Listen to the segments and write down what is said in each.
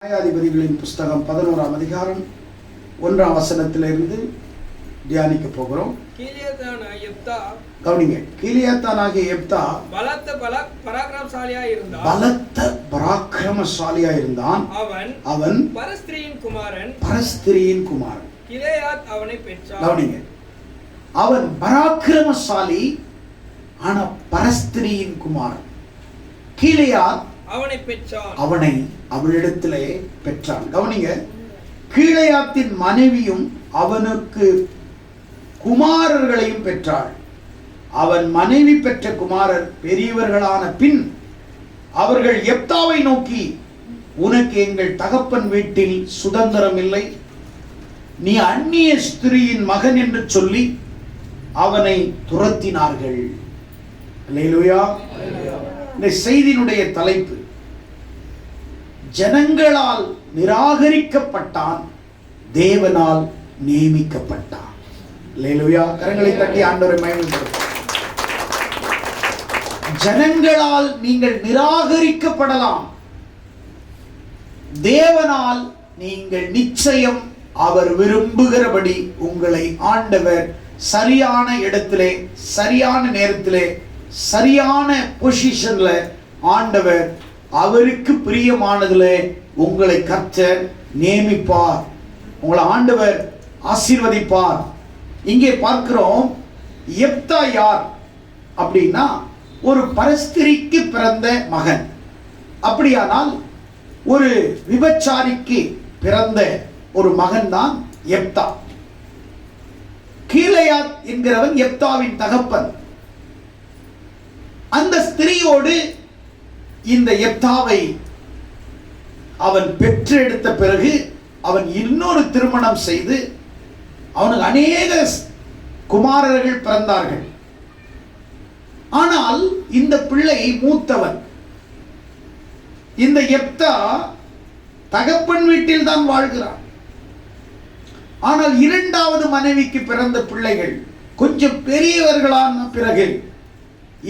நியாயாதிபதிகளின் புஸ்தகம் 11ஆம் அதிகாரம் 1ஆம் வசனத்திலிருந்து தியானிக்க போகிறோம். கவனிங்க. கீலேயாத்தானாகிய யெப்தா பலத்த பராக்கிரமசாலியா இருந்தான். அவன் பரஸ்திரியின் குமாரன். கிலேயாத் அவனை பெற்றான். கவனிங்க. அவன் பராக்கிரமசாலி, ஆனா பரஸ்திரியின் குமாரன். கீலேயாத் அவனை அவளிடத்திலே பெற்றான். கவனிங்க. கீலேயாத்தின் மனைவியும் அவனுக்கு குமாரர்களையும் பெற்றாள். அவன் மனைவி பெற்ற குமாரர் பெரியவர்களான பின் அவர்கள் யெப்தாவை நோக்கி, உனக்கு எங்கள் தகப்பன் வீட்டில் சுதந்திரம் இல்லை, நீ அந்நிய ஸ்திரியின் மகன் என்று சொல்லி அவனை துரத்தினார்கள். அல்லேலூயா. இந்த செய்தியினுடைய தலைப்பு, ஜனங்களால் நிராகரிக்கப்பட்டான், தேவனால் நியமிக்கப்பட்டான். அல்லேலூயா. கரங்களை தட்டி ஆண்டவரை மகிமைப்படுத்துங்கள். ஜனங்களால் நீங்கள் நிராகரிக்கப்படலாம், தேவனால் நீங்கள் நிச்சயம் அவர் விரும்புகிறபடி உங்களை ஆண்டவர் சரியான இடத்திலே, சரியான நேரத்திலே, சரியான பொசிஷன்ல ஆண்டவர் அவருக்கு பிரியமானதுல உங்களை கர்த்தர் நியமிப்பார், உங்களை ஆண்டவர் ஆசீர்வதிப்பார். இங்கே பார்க்கிறோம், யெப்தா யார் அப்படின்னா ஒரு பரஸ்திரிக்கு பிறந்த மகன். அப்படியானால் ஒரு விபச்சாரிக்கு பிறந்த ஒரு மகன் தான் யெப்தா. கீலேயாத் என்கிறவன் யெப்தாவின் தகப்பன். அந்த ஸ்திரியோடு இந்த யெப்தாவை அவன் பெற்றெடுத்த பிறகு அவன் இன்னொரு திருமணம் செய்து அவனுக்கு அநேக குமாரர்கள் பிறந்தார்கள். ஆனால் இந்த பிள்ளை மூத்தவன். இந்த யெப்தா தகப்பன் வீட்டில் தான் வாழ்கிறான். ஆனால் இரண்டாவது மனைவிக்கு பிறந்த பிள்ளைகள் கொஞ்சம் பெரியவர்களான பிறகு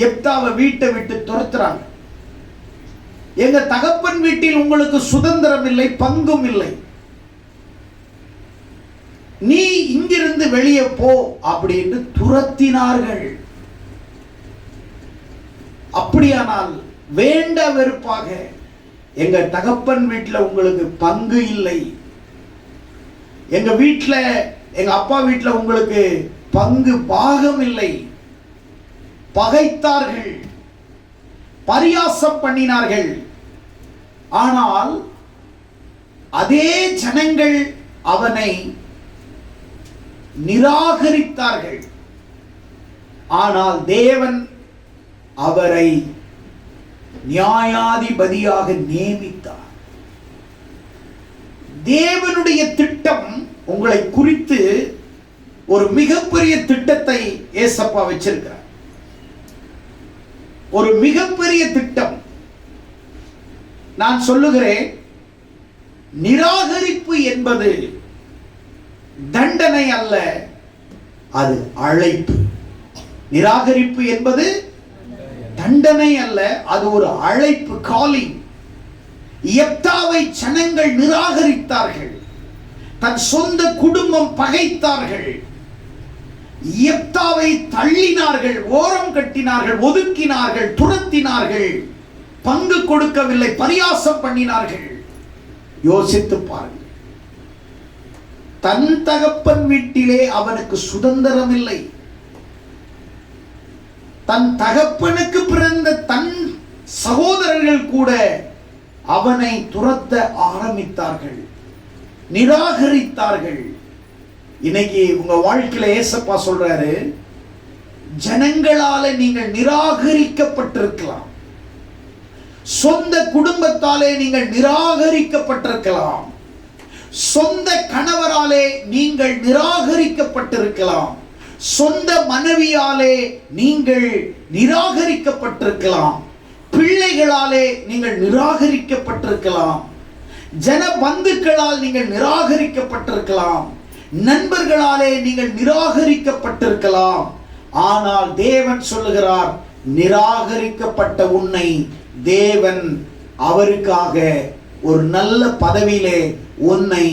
யெப்தாவை வீட்டை விட்டு துரத்துறாங்க. எங்க தகப்பன் வீட்டில் உங்களுக்கு சுதந்திரம் இல்லை, பங்கும் இல்லை, நீ இங்கிருந்து வெளியே போ அப்படின்னு துரத்தினார்கள். அப்படியானால் வேண்ட வெறுப்பாக, எங்க தகப்பன் வீட்டில் உங்களுக்கு பங்கு இல்லை, எங்க வீட்டில், எங்க அப்பா வீட்டில் உங்களுக்கு பங்கு பாகம் இல்லை, பகைத்தார்கள், பரியாசம் பண்ணினார்கள். ஆனால் அதே ஜனங்கள் அவனை நிராகரித்தார்கள். ஆனால் தேவன் அவரை நியாயாதிபதியாக நியமித்தார். தேவனுடைய திட்டம் உங்களை குறித்து ஒரு மிகப்பெரிய திட்டத்தை ஏசப்பா வச்சிருக்கிறார். ஒரு மிகப்பெரிய திட்டம். நான் சொல்லுகிறேன், நிராகரிப்பு என்பது தண்டனை அல்ல, அது அழைப்பு. நிராகரிப்பு என்பது தண்டனை அல்ல, அது ஒரு அழைப்பு, காலிங். யெப்தாவை ஜனங்கள் நிராகரித்தார்கள், தன் சொந்த குடும்பம் பகைத்தார்கள், யெப்தாவை தள்ளினார்கள், ஓரம் கட்டினார்கள், ஒதுக்கினார்கள், துரத்தினார்கள், பங்கு கொடுக்கவில்லை, பரியாசம் பண்ணினார்கள். யோசித்து பாருங்கள். தன் தகப்பன் வீட்டிலே அவனுக்கு சுதந்திரம் இல்லை, தன் தகப்பனுக்கு பிறந்த தன் சகோதரர்கள் கூட அவனை துரத்த ஆரம்பித்தார்கள், நிராகரித்தார்கள். இன்னைக்கு உங்க வாழ்க்கையில ஏசப்பா சொல்றாரு, ஜனங்களால நீங்கள் நிராகரிக்கப்பட்டிருக்கலாம், சொந்த குடும்பத்தாலே நீங்கள் நிராகரிக்கப்பட்டிருக்கலாம், சொந்த கணவராலே நீங்கள் நிராகரிக்கப்பட்டிருக்கலாம், சொந்த மனைவியாலே நீங்கள் நிராகரிக்கப்பட்டிருக்கலாம், பிள்ளைகளாலே நீங்கள் நிராகரிக்கப்பட்டிருக்கலாம், ஜன பந்துக்களால் நீங்கள் நிராகரிக்கப்பட்டிருக்கலாம், நண்பர்களாலே நீங்கள் நிராகரிக்கப்பட்டிருக்கலாம். ஆனால் தேவன் சொல்லுகிறார், நிராகரிக்கப்பட்ட உன்னை தேவன் அவருக்காக ஒரு நல்ல பதவியிலே உன்னை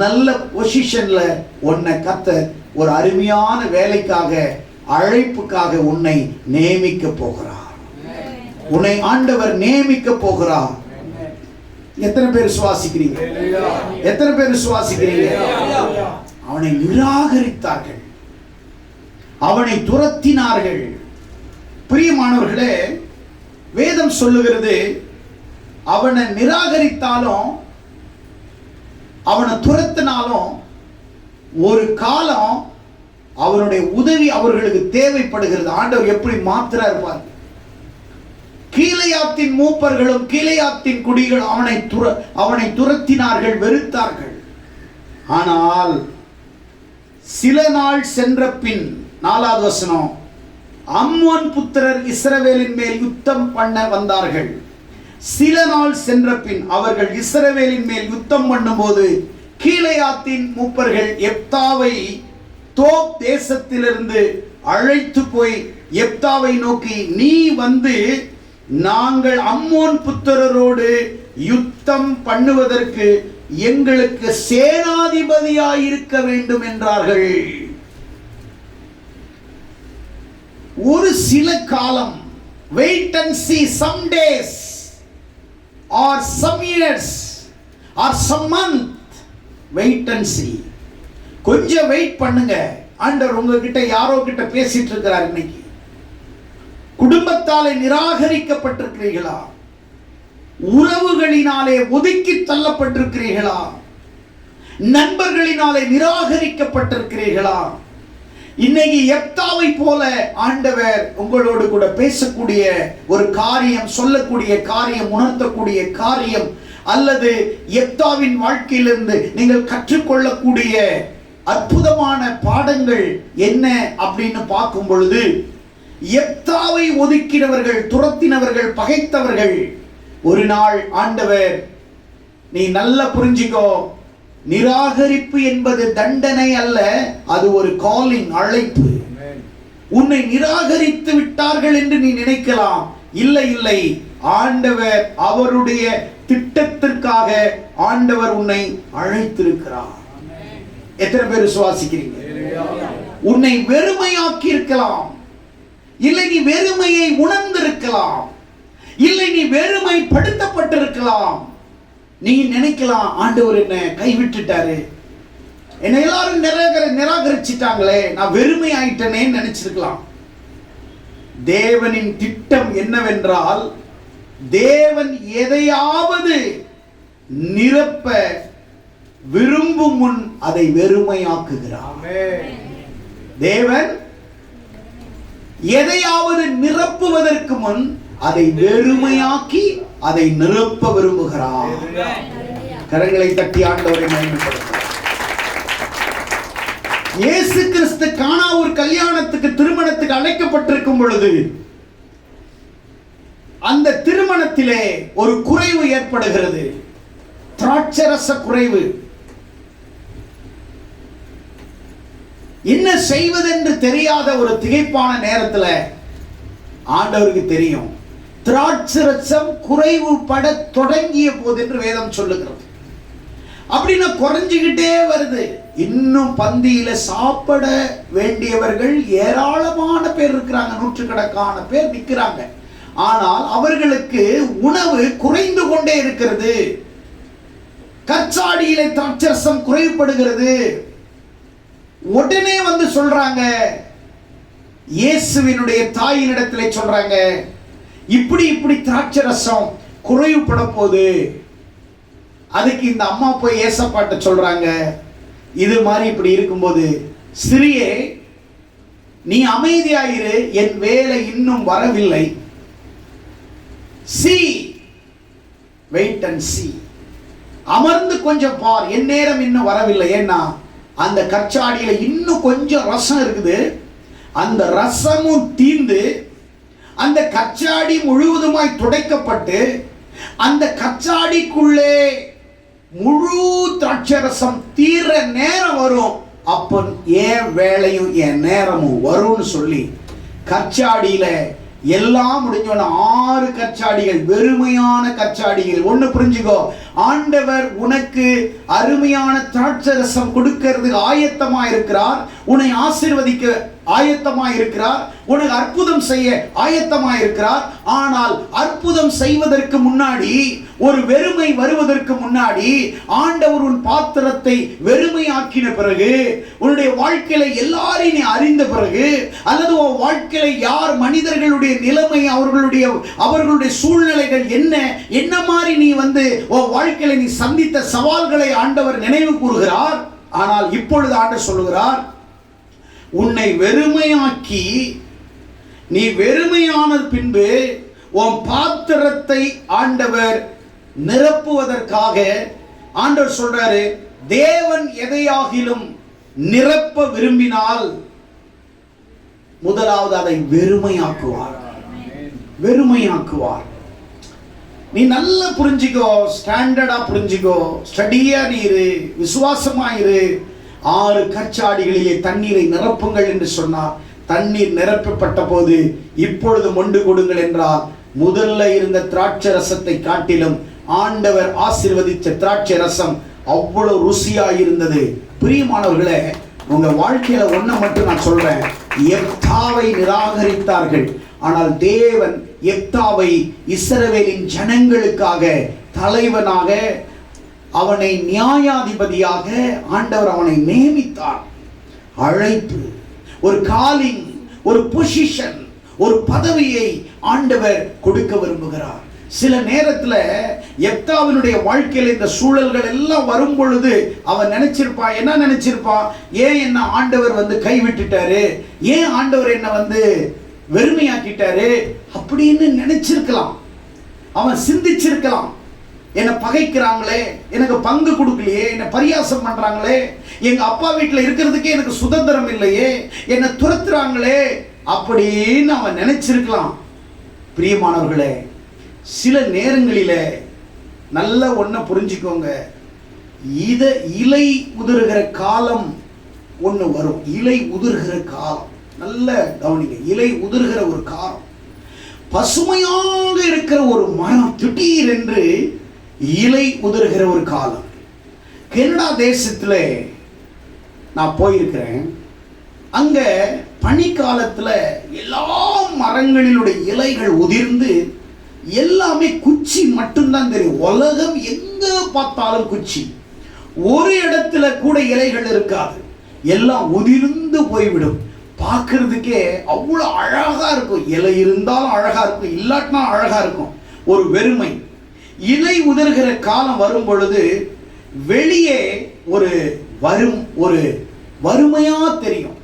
நல்ல பொசிஷன்ல உன்னை கர்த்தர் ஒரு அருமையான வேலைக்காக அழைப்புக்காக உன்னை நியமிக்க போகிறார். உன்னை ஆண்டவர் நியமிக்க போகிறார். எத்தனை பேர் சுவாசிக்கிறீங்க? எத்தனை பேர் சுவாசிக்கிறீங்க? அவனை நிராகரித்தார்கள், அவனை துரத்தினார்கள். பிரியமானவர்களே, வேதம் சொல்லுகிறது, அவனை நிராகரித்தாலும் அவனை துரத்தினாலும் ஒரு காலம் அவருடைய உதவி அவர்களுக்கு தேவைப்படுகிறது. ஆண்டவர் எப்படி மாத்திரா இருப்பார். கீலேயாத்தின் மூப்பர்களும் கீலேயாத்தின் குடிகள் அவனை துரத்தினார்கள், வெறுத்தார்கள். ஆனால் சில நாள் சென்ற பின், 4வது வசனம், அம்மோன் புத்திரர் இஸ்ரவேலின் மேல் யுத்தம் பண்ண வந்தார்கள். சில நாள் சென்ற பின் அவர்கள் இஸ்ரவேலின் மேல் யுத்தம் பண்ணும்போது கீலேயாத்தின் மூப்பர்கள் எப்தாவை தோப் தேசத்திலிருந்து அழைத்து போய் எப்தாவை நோக்கி, நீ வந்து நாங்கள் அம்மோன் புத்திரரோடு யுத்தம் பண்ணுவதற்கு எங்களுக்கு சேனாதிபதியாயிருக்க வேண்டும் என்றார்கள். ஒரு சில காலம், wait and see, some days or some years or some month, wait and see. கொஞ்சம் வெயிட் பண்ணுங்க. ஆண்டவர் உங்ககிட்ட யாரோ கிட்ட பேசிட்டு இருக்கிறார். இன்னைக்கு குடும்பத்தாலே நிராகரிக்கப்பட்டிருக்கிறீர்களா? உறவுகளினாலே ஒதுக்கி தள்ளப்பட்டிருக்கிறீர்களா? நண்பர்களினாலே நிராகரிக்கப்பட்டிருக்கிறீர்களா? இன்னைக்கு எப்தாவை போல ஆண்டவர் உங்களோடு கூட பேசக்கூடிய ஒரு காரியம், சொல்லக்கூடிய காரியம், உணர்த்தக்கூடிய காரியம், அல்லது எப்தாவின் வாழ்க்கையிலிருந்து நீங்கள் கற்றுக்கொள்ளக்கூடிய அற்புதமான பாடங்கள் என்ன அப்படின்னு பார்க்கும் பொழுது, எப்தாவை ஒதுக்கினவர்கள், துரத்தினவர்கள், பகைத்தவர்கள், ஒரு நாள் ஆண்டவர், நீ நல்லா புரிஞ்சுக்கோ, நிராகரிப்பு என்பது தண்டனை அல்ல, அது ஒரு காலிங், அழைப்பு. உன்னை நிராகரித்து விட்டார்கள் என்று நீ நினைக்கலாம். இல்லை இல்லை, ஆண்டவர் அவருடைய திட்டத்திற்காக ஆண்டவர் உன்னை அழைத்திருக்கிறார். எத்தனை பேர் விசுவாசிக்கிறீங்க? உன்னை வெறுமையாக்கி இருக்கலாம், இல்லை நீ வெறுமையை உணர்ந்திருக்கலாம், இல்லை நீ வெறுமைப்படுத்தப்பட்டிருக்கலாம். நீ நினைக்கலாம், ஆண்டவர் என்ன கைவிட்டுட்டாரு, என்னை எல்லாரும் நிராகரிச்சிட்டாங்களே, நான் வெறுமை ஆயிட்டனே நினைச்சிருக்கலாம். தேவனின் திட்டம் என்னவென்றால், தேவன் எதையாவது நிரப்ப விரும்பும் முன் அதை வெறுமையாக்குகிறார். தேவன் எதையாவது நிரப்புவதற்கு முன் அதை வெறுமையாக்கி அதை நிரப்ப விரும்புகிறார். கரங்களை தட்டி ஆண்டவரை மகிமைப்படுத்துகிறார். இயேசு கிறிஸ்து கானாவூர் கல்யாணத்துக்கு, திருமணத்துக்கு அழைக்கப்பட்டிருக்கும் பொழுது அந்த திருமணத்திலே ஒரு குறைவு ஏற்படுகிறது, திராட்சரச குறைவு. என்ன செய்வதென்று தெரியாத ஒரு திகைப்பான நேரத்தில் ஆண்டவருக்கு தெரியும், திராட்சரசம் குறைவுபட தொடங்கிய போது என்று வேதம் சொல்லுகிறது. அப்படின்னா குறைஞ்சிக்கிட்டே வருது. இன்னும் பந்தியில சாப்பிட வேண்டியவர்கள் ஏராளமான பேர் இருக்கிறாங்க, நூற்றுக்கணக்கான பேர் நிற்கிறாங்க. ஆனால் அவர்களுக்கு உணவு குறைந்து கொண்டே இருக்கிறது. கச்சாடியிலே திராட்சரசம் குறைவுபடுகிறது. உடனே வந்து சொல்றாங்க, இயேசுவினுடைய தாயினிடத்திலே சொல்றாங்க, இப்படி திராட்சரசம் குறைவுபட போகுது. அதுக்கு இந்த அம்மா போய் ஏசப்பாட்ட சொல்றாங்க, இது மாதிரி இப்படி இருக்கும்போது, சிறியே நீ அமைதியாயிரு, என் வேலை இன்னும் வரவில்லை. see, wait and see, அமர்ந்து கொஞ்சம் பார், என் நேரம் இன்னும் வரவில்லை. ஏன்னா அந்த கச்சாடியில இன்னும் கொஞ்சம் ரசம் இருக்குது. அந்த ரசமும் தீந்து அந்த கச்சாடி முழுவதுமாய் துடைக்கப்பட்டு அந்த கச்சாடிக்குள்ளே முழு திராட்சரசம் தீர நேரம் வரும். அப்போ என் வேலையும் என் நேரமும் வரும்னு சொல்லி கச்சாடியில எல்லாம் முடிஞ்சோன்னு 6 கற்சாடிகள், வெறுமையான கற்சாடிகள். ஒண்ணு புரிஞ்சுக்கோ, ஆண்டவர் உனக்கு அருமையான திராட்சரசம் கொடுக்கிறது ஆயத்தமா இருக்கிறார், உன்னை ஆசீர்வதிக்க ஆயத்தமா இருக்கிறார், உனக்கு அற்புதம் செய்ய ஆயத்தமா இருக்கிறார். ஆனால் அற்புதம் செய்வதற்கு முன்னாடி, ஒரு வெறுமை வருவதற்கு முன்னாடி, ஆண்டவர் உன் பாத்திரத்தை வெறுமையாக்கின பிறகு, உன்னுடைய வாழ்க்கையில எல்லாரையும் நீ அறிந்த பிறகு, அல்லது உன் வாழ்க்கையில யார் மனிதர்களுடைய நிலைமை, அவர்களுடைய சூழ்நிலைகள் என்ன மாதிரி நீ உன் வாழ்க்கையில நீ சந்தித்த சவால்களை ஆண்டவர் நினைவு கூறுகிறார். ஆனால் இப்பொழுது ஆண்டவர் சொல்லுகிறார், உன்னை வெறுமையாக்கி, நீ வெறுமையான பின்பு உன் பாத்திரத்தை ஆண்டவர் நிரப்புவதற்காக ஆண்டவர் சொல்றாரு, தேவன் எதையாகிலும் நிரப்ப விரும்பினால் முதலாவது அதை வெறுமையாக்குவார். வெறுமையாக்குவார். நீ நல்லா புரிஞ்சுக்கோ, ஸ்டாண்டர்டா புரிஞ்சுக்கோ, ஸ்டடியா நீ இரு, விசுவாசமா இரு. 6 கற்சாடிகளிலே தண்ணீரை நிரப்புங்கள் என்று சொன்னார். தண்ணீர் நிரப்பப்பட்ட போது இப்பொழுது மொண்டு கொடுங்கள் என்றார். முதல்ல இருந்த திராட்சை ரசத்தை காட்டிலும் ஆண்டவர் ஆசீர்வதித்த திராட்சை ரசம் அவ்வளவு ருசியா இருந்தது. பிரியமானவர்களே, உங்க வாழ்க்கையில ஒன்றை மட்டும் நான் சொல்றேன், எப்தாவை நிராகரித்தார்கள். ஆனால் தேவன் எப்தாவை இஸ்ரவேலின் ஜனங்களுக்காக தலைவனாக, அவனை நியாயாதிபதியாக ஆண்டவர் அவனை நியமித்தார். அழைப்பு, ஒரு காலிங், ஒரு பொசிஷன், ஒரு பதவியை ஆண்டவர் கொடுக்க விரும்புகிறார். சில நேரத்துல எப்தாவினுடைய வாழ்க்கையில் இந்த சூழல்கள் எல்லாம் வரும் பொழுது அவன் நினைச்சிருப்பான், என்ன நினைச்சிருப்பான், ஏன் என்ன ஆண்டவர் கைவிட்டுட்டாரு, ஏன் ஆண்டவர் என்ன வெறுமையாக்கிட்டாரு அப்படின்னு நினைச்சிருக்கலாம். அவன் சிந்திச்சிருக்கலாம், என்னை பகைக்கிறாங்களே, எனக்கு பங்கு கொடுக்கலையே, என்னை பரியாசம் பண்றாங்களே, எங்க அப்பா வீட்டில் இருக்கிறதுக்கே எனக்கு சுதந்திரம் இல்லையே, என்னை துரத்துறாங்களே அப்படின்னு அவன் நினைச்சிருக்கலாம். பிரியமானவர்களே, சில நேரங்களில நல்ல ஒன்றை புரிஞ்சுக்கோங்க, இலை உதிர்கிற காலம் ஒன்று வரும். இலை உதிர்கிற காலம் நல்ல கவனிங்க. இலை உதிர்கிற ஒரு காலம், பசுமையாக இருக்கிற ஒரு மரம் திடீரென்று இலை உதிர்கிற ஒரு காலம். கனடா தேசத்துல நான் போயிருக்கிறேன். அங்க பனிக்காலத்துல எல்லா மரங்களிலுடைய இலைகள் உதிர்ந்து எல்லாமே குச்சி மட்டும்தான் தெரியும். உலகம் எங்க பார்த்தாலும் குச்சி, ஒரு இடத்துல கூட இலைகள் இருக்காது, எல்லாம் உதிர்ந்து போய்விடும். பார்க்கறதுக்கே அவ்வளோ அழகா இருக்கும். இலை இருந்தாலும் அழகா இருக்கும், இல்லாட்டினா அழகா இருக்கும். ஒரு வெறுமை. இலை உதிர்கிற காலம் வரும் பொழுது வெளியே ஒரு வறுமையா தெரியும்.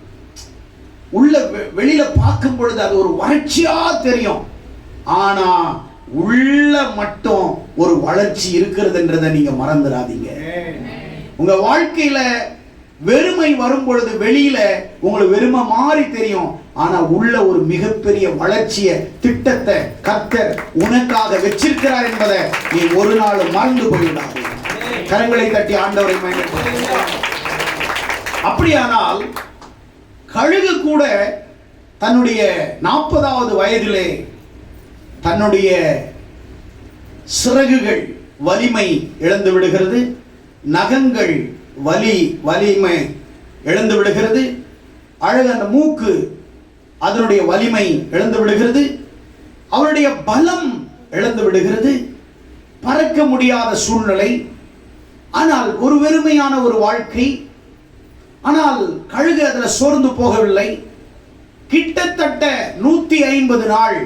உள்ள வெளியில பார்க்கும் பொழுது அது ஒரு வறட்சியா தெரியும். ஆனா உள்ள மட்டும் ஒரு வளர்ச்சி இருக்கிறதுன்றதை நீங்க மறந்துடாதீங்க. உங்க வாழ்க்கையில வெறுமை வரும் பொழுது வெளியில உங்களுக்கு வெறுமை மாறி தெரியும், ஆனா உள்ள ஒரு மிகப்பெரிய வளர்ச்சிய திட்டத்தை கர்த்தர் உனக்காக வச்சிருக்கிறார் என்பதை நீ ஒரு நாள் மறந்து போய்விடாது. கரங்களை தட்டி ஆண்டவரை மகிமைப்படுத்துங்க. அப்படியானால் கழுகு கூட தன்னுடைய 40வது வயதிலே தன்னுடைய சிறகுகள் வலிமை இழந்து விடுகிறது, நகங்கள் வலிமை இழந்து விடுகிறது, அழகு அந்த மூக்கு அதனுடைய வலிமை இழந்து விடுகிறது, அவருடைய பலம் இழந்து விடுகிறது, பறக்க முடியாத சூழ்நிலை. ஆனால் ஒரு வெறுமையான ஒரு வாழ்க்கை. ஆனால் கழுகு அதில் சோர்ந்து போகவில்லை. கிட்டத்தட்ட 150 நாள்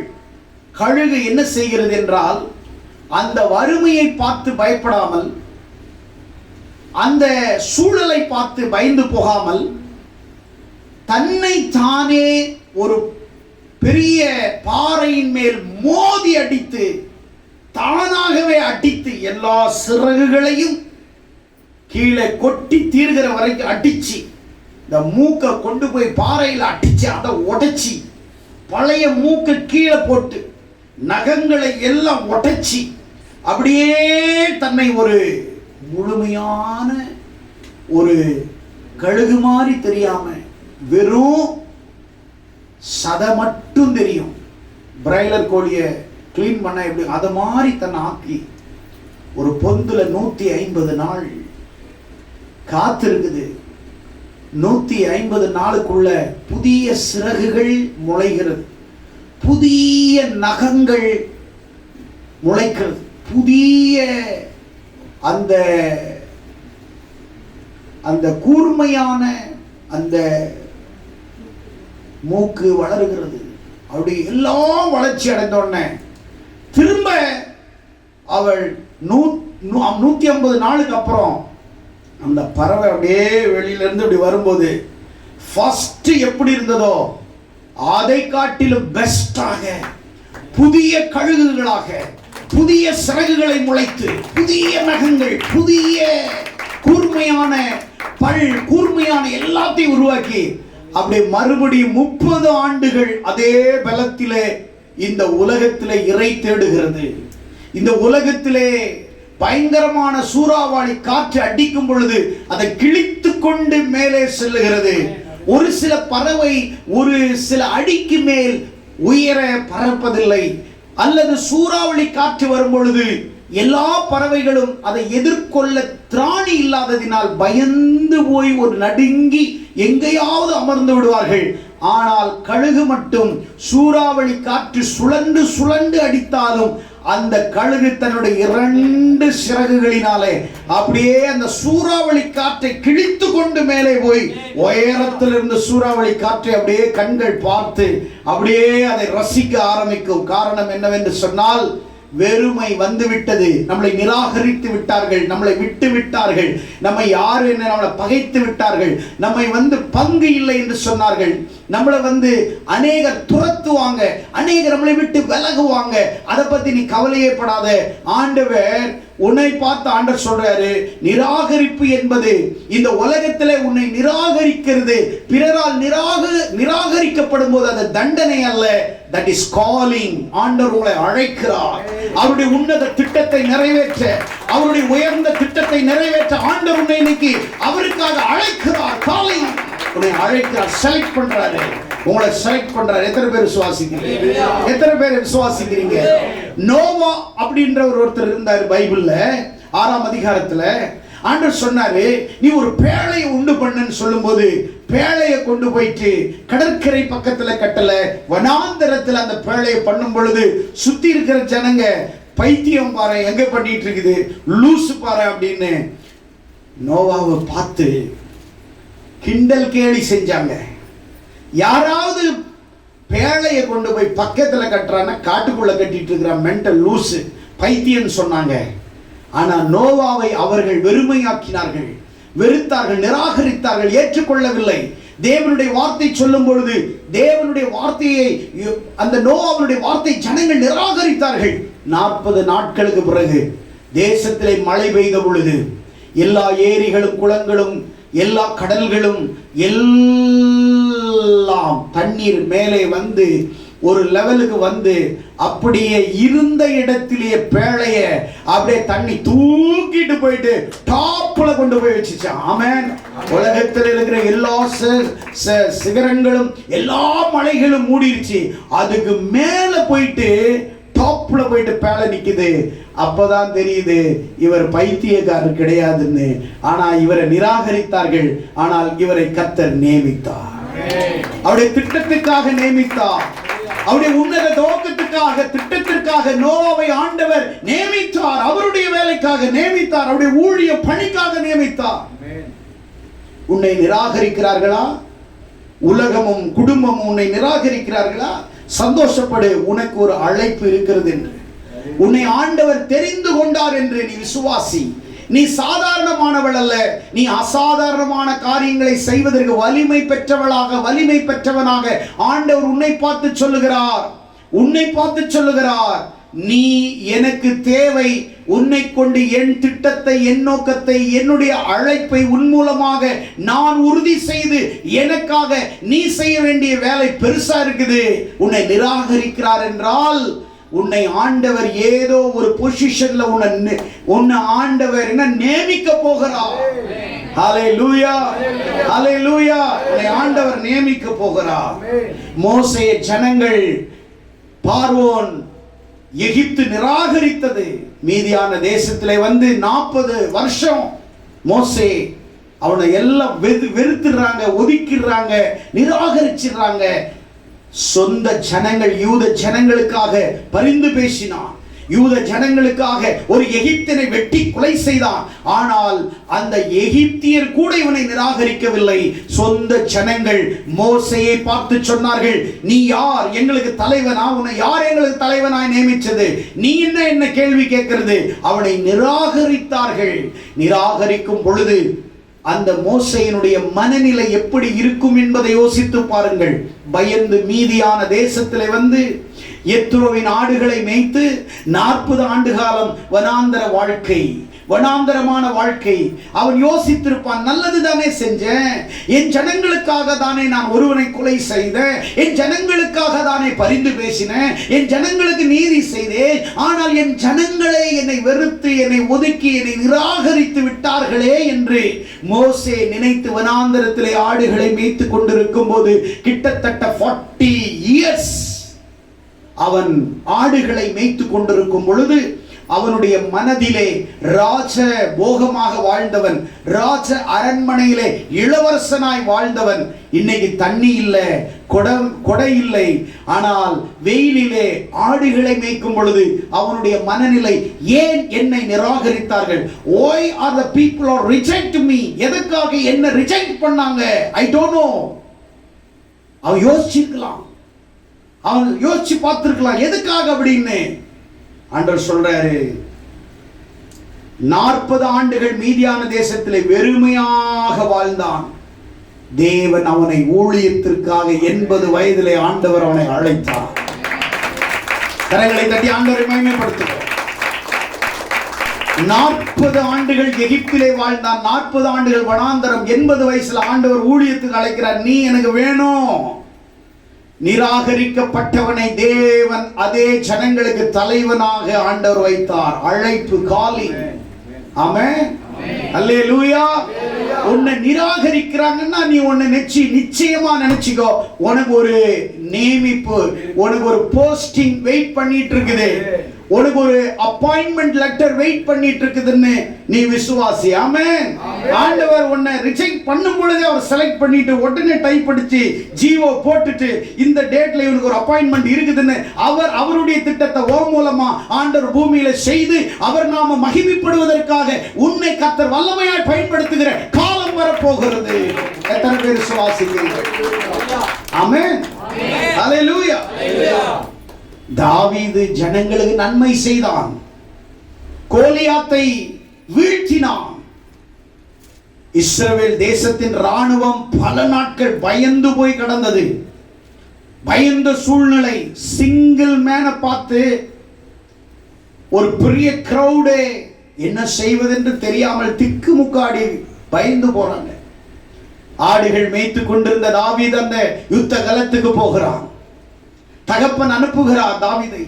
கழுகு என்ன செய்கிறது என்றால், அந்த வறுமையை பார்த்து பயப்படாமல், அந்த சூழலை பார்த்து பயந்து போகாமல், தன்னை தானே ஒரு பெரிய பாறையின் மேல் மோதி அடித்து, தானாகவே அடித்து, எல்லா சிறகுகளையும் கீழே கொட்டி தீர்கிற வரைக்கும் அடிச்சு, இந்த மூக்கை கொண்டு போய் பாறையில் அடிச்சு அதை உடைச்சி, பழைய மூக்கை கீழே போட்டு நகங்களை எல்லாம் உடைச்சி, அப்படியே தன்னை ஒரு முழுமையான ஒரு கழுகு மாதிரி தெரியாம வெறும் சதை மட்டும் தெரியும், பிராய்லர் கோழியை கிளீன் பண்ண எப்படி அதை மாதிரி தன்னை ஆக்கி ஒரு பொந்துல 150 நாள் காத்திருக்குது. 150 நாளுக்குள்ள புதிய சிறகுகள் முளைகிறது, புதிய நகங்கள் முளைக்கிறது, புதிய அந்த அந்த கூர்மையான அந்த மூக்கு வளருகிறது. அப்படி எல்லாம் வளர்ச்சி அடைந்தோடனே திரும்ப அவள் 150 நாளுக்கு அப்புறம் அந்த பறவை அப்படியே வெளியிலிருந்து இப்படி வரும்போது ஃபர்ஸ்ட் எப்படி இருந்ததோ அதை காட்டிலும் பெஸ்டாக புதிய கழுகுகளாக புதிய சிறகுகளை முளைத்து புதிய நகங்கள், புதிய கூர்மையான பல், கூர்மையான எல்லாத்தையும் உருவாக்கி அப்படியே மறுபடியும் 30 ஆண்டுகள் அதே பலத்திலே இந்த உலகத்திலே இறை தேடுகிறது. இந்த உலகத்திலே பயங்கரமான சூறாவளி காற்று அடிக்கும் பொழுது அதை கிழித்து கொண்டு மேலே செல்லுகிறது. ஒரு சில பறவை ஒரு சில அடிக்கு மேல் உயர பறப்பதில்லை, அல்லது சூறாவளி காற்று வரும் பொழுது எல்லா பறவைகளும் அதை எதிர்கொள்ள திராணி இல்லாததினால் பயந்து போய் ஒரு நடுங்கி எங்கேயாவது அமர்ந்து விடுவார்கள். ஆனால் கழுகு மட்டும் சூறாவளி காற்று சுழண்டு சுழண்டு அடித்தாலும் அந்த கழுகு தன்னுடைய 2 சிறகுகளினாலே அப்படியே அந்த சூறாவளி காற்றை கிழித்து கொண்டு மேலே போய் உயரத்தில் இருந்து சூறாவளி காற்றை அப்படியே கண்கள் பார்த்து அப்படியே அதை ரசிக்க ஆரம்பிக்கும். காரணம் என்னவென்று சொன்னால், வெறுமை வந்து விட்டது, நம்மளை நிராகரித்து விட்டார்கள், நம்மளை விட்டு விட்டார்கள், நம்மை யார் என்ன நம்மளை பகைத்து விட்டார்கள், நம்மை பங்கு இல்லை என்று சொன்னார்கள், நம்மளை அநேகர் துரத்துவாங்க, அநேகர் நம்மளை விட்டு விலகுவாங்க. அதை பத்தி நீ கவலையே படாத. ஆண்டவர் உன்னை பார்த்து ஆண்டவர் சொல்றாரு, நிராகரிப்பு என்பது இந்த உலகத்திலே உன்னை நிராகரிக்கிறது, பிறரால் நிராகரிக்கப்படும் போது அது தண்டனை அல்ல, that is calling. ஆண்டவர் உங்களை அழைக்கிறார். அவருடைய உன்னத திட்டத்தை நிறைவேற்ற, அவருடைய உயர்ந்த திட்டத்தை நிறைவேற்ற ஆண்டவர் உன்னை இன்னைக்கு அவருக்காக அழைக்கிறார். காலிங், உன்னை அழைக்கிறார், செலக்ட் பண்றாரு, உங்களை செலக்ட் பண்றாரு. எத்தனை பேர் விசுவாசிக்கிறீங்க? எத்தனை பேர் விசுவாசிக்கிறீங்க? நோவா அப்படின்ற ஒருத்தர் இருந்தார் பைபிள்ல 6ஆம் அதிகாரத்துல. ஆண்டவர் சொன்னாரு, நீ ஒரு பேழையை உண்டு பண்ணுன்னு சொல்லும்போது பேழையை கொண்டு போயிட்டு கடற்கரை பக்கத்துல கட்டல, வனாந்தரத்துல அந்த பேழையை பண்ணும் பொழுது சுத்தி இருக்கிற ஜனங்க பைத்தியம் பாரு எங்க பண்ணிட்டு இருக்குது, லூசு பாரு அப்படின்னு நோவாவை பார்த்து கிண்டல் கேலி செஞ்சாங்க. யாராவது பேழையை கொண்டு போய் பக்கத்துல கட்டுறான்னா காட்டுக்குள்ள கட்டிட்டு இருக்கிற மென்டல் லூசு பைத்தியம் சொன்னாங்க. ஆனா நோவாவை அவர்கள் வெறுமையாக்கினார்கள், வெறுத்தார்கள், நிராகரித்தார்கள், ஏற்றுக்கொள்ளவில்லை. தேவனுடைய வார்த்தை சொல்லும் பொழுது தேவனுடைய வார்த்தையை, அந்த நோவாவுடைய வார்த்தை ஜனங்கள் நிராகரித்தார்கள். 40 நாட்களுக்கு பிறகு தேசத்திலே மழை பெய்த பொழுது எல்லா ஏரிகளும் குளங்களும் எல்லா கடல்களும் எல்லாம் தண்ணீர் மேலே ஒரு லெவலுக்கு அப்படியே இருந்த இடத்திலேயே பேழைய அப்படியே தண்ணி தூக்கிட்டு போயிட்டு டாப்ல கொண்டு போய் வச்சுச்சு. ஆமென். உலகத்தில் இருக்கிற எல்லா சிகரங்களும் எல்லா மலைகளும் மூடிருச்சு, அதுக்கு மேல போயிட்டு டாப்ல போயிட்டு பேழை நிக்குது. அப்பதான் தெரியுது இவர் பைத்தியக்காரர் கிடையாதுன்னு. ஆனா இவரை நிராகரித்தார்கள், ஆனால் இவரை கர்த்தர் நியமித்தார். அவருடைய திட்டத்துக்காக நியமித்தார், அவருடைய உன்னத நோக்கத்துக்காக, திட்டத்திற்காக நோவாவை ஆண்டவர் நியமித்தார். அவருடைய வேலைக்காக நியமித்தார், அவருடைய ஊழிய பணிக்காக நியமித்தார். உன்னை நிராகரிக்கிறார்களா? உலகமும் குடும்பமும் உன்னை நிராகரிக்கிறார்களா? சந்தோஷப்படு, உனக்கு ஒரு அழைப்பு இருக்கிறது என்று, உன்னை ஆண்டவர் தெரிந்து கொண்டார் என்று நீ விசுவாசி. நீ சாதாரணமானவள் அல்ல, நீ அசாதாரணமான காரியங்களை செய்வதற்கு வலிமை பெற்றவளாக, வலிமை பெற்றவனாக ஆண்டவர் உன்னை பார்த்து சொல்லுகிறார், உன்னை பார்த்து சொல்லுகிறார், நீ எனக்கு தேவை. உன்னை கொண்டு என் திட்டத்தை, என் நோக்கத்தை, என்னுடைய அழைப்பை உன் மூலமாக நான் உறுதி செய்து எனக்காக நீ செய்ய வேண்டிய வேலை பெருசா இருக்குது. உன்னை நிராகரிக்கிறார் என்றால் உன்னை ஆண்டவர் ஏதோ ஒரு பொசிஷன்ல உன்னை ஆண்டவர் என்ன நியமிக்க போகிறார். ஹல்லேலூயா, ஹல்லேலூயா. உன்னை ஆண்டவர் நியமிக்க போகிறார். மோசே ஜனங்கள் பார்வோன் எகிப்து நிராகரித்தது. மீதியான தேசத்திலே வந்து 40 வருஷம் மோசே அவனை எல்லாம் வெறுத்துறாங்க, ஒதுக்கிடுறாங்க, நிராகரிச்சிடுறாங்க. சொந்த ஜனங்கள் யூத ஜனங்களுக்காக பரிந்து பேசினான். யூத ஜனங்களுக்காக ஒரு எகிப்தியனை வெட்டி கொலை செய்தான். ஆனால் அந்த எகிப்தியர் கூட இவனை நிராகரிக்கவில்லை. சொந்த ஜனங்கள் மோசேயை பார்த்து சொன்னார்கள், நீ யார் எங்களுக்கு தலைவனா? உன்னை யார் எங்களுக்கு தலைவனாய் நியமிச்சது? நீ என்ன கேள்வி கேட்கிறது? அவனை நிராகரித்தார்கள். நிராகரிக்கும் பொழுது அந்த மோசேயினுடைய மனநிலை எப்படி இருக்கும் என்பதை யோசித்து பாருங்கள். பயந்து மீதியான தேசத்திலே வந்து எத்ரோவின் ஆடுகளை மேய்த்து 40 ஆண்டு காலம் வனாந்தர வாழ்க்கை, வனாந்தரமான வாழ்க்கை. அவன் யோசித்திருப்பான், நல்லது தானே செஞ்சேன், என் ஜனங்களுக்காக தானே நான் ஒருவனை கொலை செய்தேன், என் ஜனங்களுக்காக தானே பரிந்து பேசினேன், என் ஜனங்களுக்கு நீதி செய்தேன். ஆனால் என் ஜனங்களே என்னை வெறுத்து, என்னை ஒதுக்கி, என்னை நிராகரித்து விட்டார்களே என்று மோசே நினைத்து வனாந்தரத்திலே ஆடுகளை மேய்த்து கொண்டிருக்கும் போது கிட்டத்தட்ட 40 இயர்ஸ் அவன் ஆடுகளை மேய்த்து கொண்டிருக்கும் பொழுது அவனுடைய மனதிலே ராஜ போகமாக வாழ்ந்தவன், ராஜ அரண்மனையிலே இளவரசனாய் வாழ்ந்தவன், இன்னைக்கு தண்ணி இல்லை, கொடை இல்லை, ஆனால் வெயிலிலே ஆடுகளை மேய்க்கும் பொழுது அவனுடைய மனநிலை, ஏன் என்னை நிராகரித்தார்கள்? why are the people are reject me? எதற்காக என்ன ரிஜெக்ட் பண்ணாங்க? I don't know. அவன் யோசிச்சிருக்கலாம், அவன் யோசிச்சு பார்த்திருக்கலாம் எதுக்காக அப்படின்னு. ஆண்டவர் சொல்றாரு, 40 ஆண்டுகள் மீதியான தேசத்திலே வெறுமையாக வாழ்ந்தான். தேவன் அவனை ஊழியத்திற்காக 80 வயதிலே ஆண்டவர் அவனை அழைத்தார். கரங்களை தட்டி ஆண்டவரை மகிமைப்படுத்துவோம். 40 ஆண்டுகள் எகிப்திலே வாழ்ந்தான், 40 ஆண்டுகள் வனாந்தரம், 80 வயசுல ஆண்டவர் ஊழியத்துக்கு அழைக்கிறார். நீ எனக்கு வேணும். நிராகரிக்கப்பட்டவனை தேவன் அதே ஜனங்களுக்கு தலைவனாக ஆண்டவர் வைத்தார். அழைப்பு காலி. ஆமென், அல்லேலூயா. உன்னை நிராகரிக்கிறாங்கன்னா நீ உன்னை நிச்சயமா நினைச்சுக்கோ, உனக்கு ஒரு நியமிப்பு, உனக்கு ஒரு போஸ்டிங் வெயிட் பண்ணிட்டு இருக்குது, உனக்கு ஒரு அப்பாயின்மெண்ட் லெட்டர் வெயிட் பண்ணிட்டு இருக்குதுன்னு நீ விசுவாசி. ஆமென். ஆண்டவர் உன்னை ரிஜெக்ட் பண்ணும் பொழுதே அவர் செலக்ட் பண்ணிட்டு உடனே டைப் அடிச்சு ஜிஓ போட்டுட்டு இந்த டேட்ல இவனுக்கு ஒரு அப்பாயின்மெண்ட் இருக்குதுன்னு அவருடைய திட்டத்தை ஓ மூலமா ஆண்டவர் பூமியில செய்து அவர் நாம மகிமைப்படுவதற்காக உன்னை கர்த்தர் வல்லமையாய் பயன்படுத்துகிற காலம் வரப்போகிறது. எத்தனை பேர் விசுவாசிக்கிறீர்கள்? ஆமென், அல்லேலூயா. தாவீது ஜனங்களுக்கு நன்மை செய்தான், கோலியாத்தை வீழ்த்தினான். இஸ்ரவேல் தேசத்தின் ராணுவம் பல நாட்கள் பயந்து போய் கடந்தது. பயந்த சூழ்நிலை. சிங்கிள் மேனை பார்த்து ஒரு பெரிய கிரௌடே என்ன செய்வதென்று தெரியாமல் திக்குமுக்காடி பயந்து போறாங்க. ஆடுகள் மேய்த்து கொண்டிருந்த தாவீது அந்த யுத்த களத்துக்கு போகிறான். தகப்பன் அனுப்புகிறார் தாவீதை,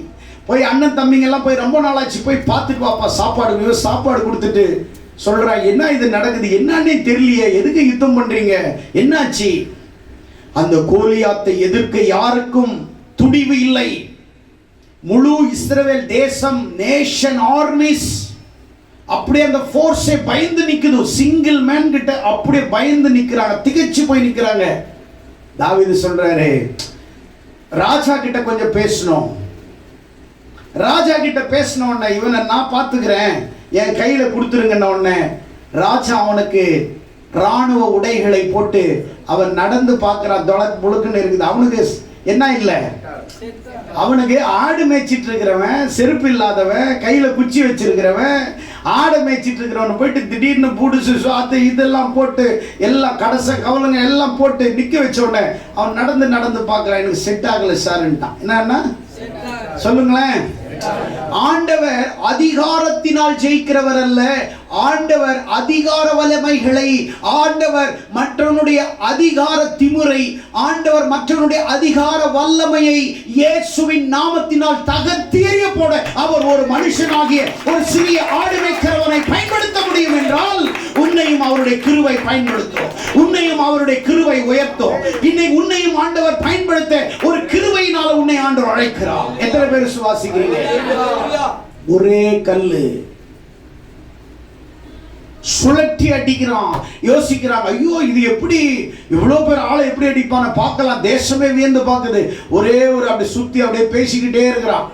போய் அண்ணன் தம்பிங்க எல்லாம் போய் ரொம்ப நாளாச்சு, போய் பார்த்துட்டு வாப்பா, சாப்பாடு கொடுத்துட்டு சொல்றா, என்ன இது நடக்குது, என்னன்னே தெரியலையே, எதுக்கு யுத்தம் பண்றீங்க, என்னாச்சு? அந்த கோலியாத்தை எதிர்க்க யாருக்கும் துடிவு இல்லை. முழு இஸ்ரவேல் தேசம், நேஷன் ஆர்மிஸ் அப்படியே அந்த ஃபோர்ஸே பயந்து நிக்குது. சிங்கிள் மேன் கிட்ட அப்படியே பயந்து நிக்கிறாங்க, திகைச்சு போய் நிக்கிறாங்க. தாவீது சொல்றாரு, ராஜா கிட்ட கொஞ்சம் பேசணும். ராஜா கிட்ட பேசின இவனை நான் பார்த்துக்கிறேன், என் கையில கொடுத்துருங்கன்ன உடனே ராஜா அவனுக்கு ராணுவ உடைகளை போட்டு அவன் நடந்து பார்க்கிறான். தொலைக்கு முழுக்குன்னு இருக்குது. அவனுக்கு என்ன இல்லை, அவனுக்கு ஆடு மேய்ச்சிட்டு இருக்கிறவன், செருப்பு இல்லாதவன், கையில குச்சி வச்சிருக்கிறவன், ஆடை மேய்ச்சிட்டு இருக்கிறவன் போயிட்டு திடீர்னு புடுசு அது இதெல்லாம் போட்டு எல்லாம் கடைச கவலைங்க எல்லாம் போட்டு நிக்க வச்ச உடனே அவன் நடந்து பார்க்கிறான். எனக்கு செட் ஆகல சார்ன்ட்டான். என்னன்னா சொல்லுங்களேன். ஆண்டவர் அதிகாரத்தினால் ஜெயிக்கிறவர் அல்ல. ஆண்டவர் அதிகார வல்லமைகளை, ஆண்டவர் மற்றவனுடைய அதிகார திமுறை, ஆண்டவர் மற்றவனுடைய அதிகார வல்லமையை இயேசுவின் நாமத்தினால் தகர்த்தெறிய போட அவர் ஒரு மனுஷனாகிய ஒரு சிறிய ஆடு மேய்க்கிறவனை பயன்படுத்த முடியும் என்றால் உன்னையும் உன்னையும் அவருடைய கிருபை பயன்படுத்தும். உன்னையும் அவருடைய கிருபை உயர்த்தும். இன்னைக்கு உன்னையும் ஆண்டவர் பயன்படுத்த ஒரு கிருபையினால உன்னை ஆண்டவர் அழைக்கிறார். எத்தனை பேர் விசுவாசிக்கிறீங்க? ஒரே கல்லு சுழட்டி அடிக்கிறான். யோசிக்கிறாங்க, ஐயோ இது எப்படி இவ்வளவு பேர் ஆளை எப்படி அடிப்பான பார்க்கலாம். தேசமே வியந்து பார்க்குது. ஒரே ஒரு அப்படி சுத்தி அப்படியே பேசிக்கிட்டே இருக்கிறான்.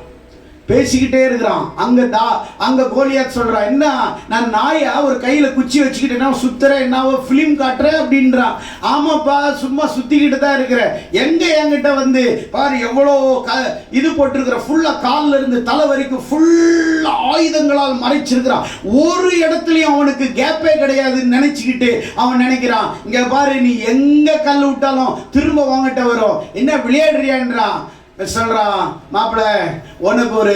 அங்க கோலியாத் சொல்றான், என்ன நான் நாயா ஒரு கையில குச்சி வச்சுக்கிட்டேன்னா சுத்துற, என்னவோ பிலிம் காட்டுற அப்படின்றான். ஆமாப்பா சும்மா சுத்திக்கிட்டு தான் இருக்கிற. எங்க என்கிட்ட வந்து பாரு எவ்வளோ இது போட்டிருக்கிற, ஃபுல்லா கால்ல இருந்து தலை வரைக்கும் ஃபுல்லா ஆயுதங்களால் மறைச்சிருக்கிறான். ஒரு இடத்துலயும் அவனுக்கு கேப்பே கிடையாதுன்னு நினைச்சுக்கிட்டு அவன் நினைக்கிறான், இங்க பாரு நீ எங்க கல் விட்டாலும் திரும்ப வாங்கிட்ட வரும். என்ன விளையாடுறியான்றான். சொல்றான், மாப்பிள்ள உனக்கு ஒரு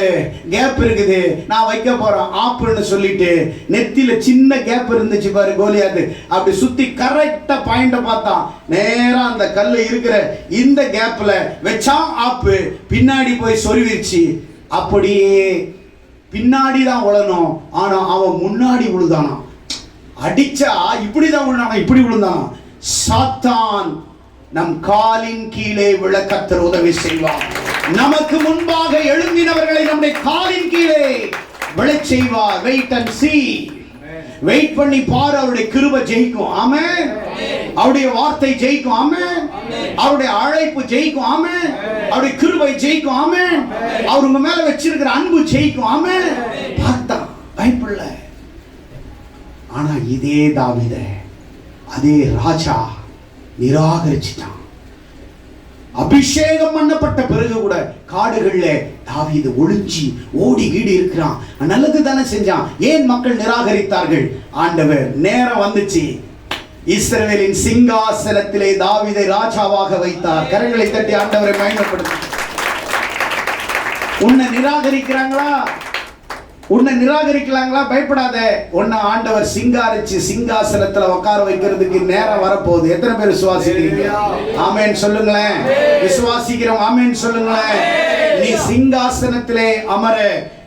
கேப் இருக்குது, நான் வைக்க போறேன் ஆப்புன்னு சொல்லிட்டு நெத்தியில சின்ன கேப் இருந்துச்சு பாரு கோலியாத்து. அப்படி சுத்தி கரெக்டா பாயிண்ட பார்த்தான். நேரா அந்த கல்லு இருக்கிற இந்த கேப்ல வச்சான் ஆப்பு. பின்னாடி போய் சொருவிருச்சு. அப்படியே பின்னாடி தான் உழணும். ஆனா அவன் முன்னாடி விழுதானா. அடிச்சா இப்படிதான் விழுந்தானா, இப்படி விழுந்தானா. சாத்தான் நம் காலின் கீழே விழ கர்த்தர் உதவி செய்வார். நமக்கு முன்பாக எழும்பினவர்களை நம்முடைய காலின் கீழே விழச் செய்வார். Wait and see. வெயிட் பண்ணி பாரு, அவருடைய கிருபை ஜெயிக்கும். ஆமென். அவருடைய வார்த்தை ஜெயிக்கும். ஆமென். அவருடைய அழைப்பு ஜெயிக்கும். ஆமென். அவருடைய கிருபை ஜெயிக்கும். ஆமென். அவர் உங்க மேல வச்சிருக்கிற அன்பு ஜெயிக்கும். ஆமென். பார்த்தா பயப்படல. ஆனா இதே தாவீதை அதே ராஜா நிராகரிச்சிட்டான். அபிஷேகம் பண்ணப்பட்ட பிறகு கூட காடுகள்ல தாவீது ஒளிஞ்சி ஓடி கீடி இருக்கிறான். நல்லது தானே செஞ்சான். ஏன் மக்கள் நிராகரித்தார்கள்? ஆண்டவர் நேரம் வந்துச்சு, இஸ்ரவேலின் சிங்காசனத்திலே தாவீதை ராஜாவாக வைத்தார். கரங்களை தட்டி ஆண்டவரை மகிமைப்படுத்து. உன்னை நிராகரிக்கிறாங்களா? உன்னை நிராகரிக்கலாங்களா? பயப்படாத. உன்னை ஆண்டவர் சிங்காரிச்சு சிங்காசனத்துல உட்கார வைக்கிறதுக்கு நேரம் வரப்போகுது. எத்தனை பேர் விசுவாசிக்கிறீங்க? ஆமென் சொல்லுங்களேன். விசுவாசிக்கிறோம். ஆமென் சொல்லுங்களேன். நீ சிங்காசனத்திலே அமர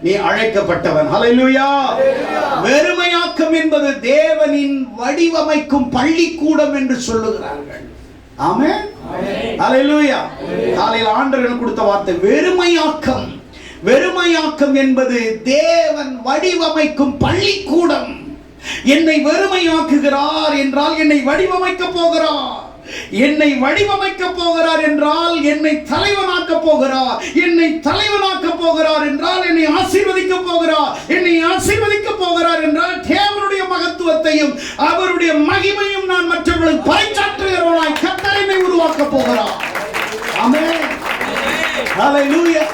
நீ அழைக்கப்பட்டவன். ஹல்லேலூயா. வெறுமையாக்கம் என்பது தேவனின் வடிவமைக்கும் பள்ளிக்கூடம் என்று சொல்லுகிறார்கள். ஆமென். ஹல்லேலூயா. காலையில் ஆண்டவர் கொடுத்த வார்த்தை வெறுமையாக்கம். வெறுமையாக்கம் என்பது தேவன் வடிவமைக்கும் பள்ளிக்கூடம். என்னை வெறுமையாக்குகிறார் என்றால் என்னை வடிவமைக்க போகிறார். என்னை வடிவமைக்க போகிறார் என்றால் என்னை தலைவனாக்க போகிறார். என்னை தலைவனாக்க போகிறார் என்றால் என்னை ஆசீர்வதிக்க போகிறார். என்னை ஆசீர்வதிக்க போகிறார் என்றால் தேவனுடைய மகத்துவத்தையும் அவருடைய மகிமையும் நான் மற்றவர்களுக்கு பறைசாற்றுகிறவனாய் கர்த்தர் என்னை உருவாக்க போகிறார். ஆமென். ஹல்லேலூயா.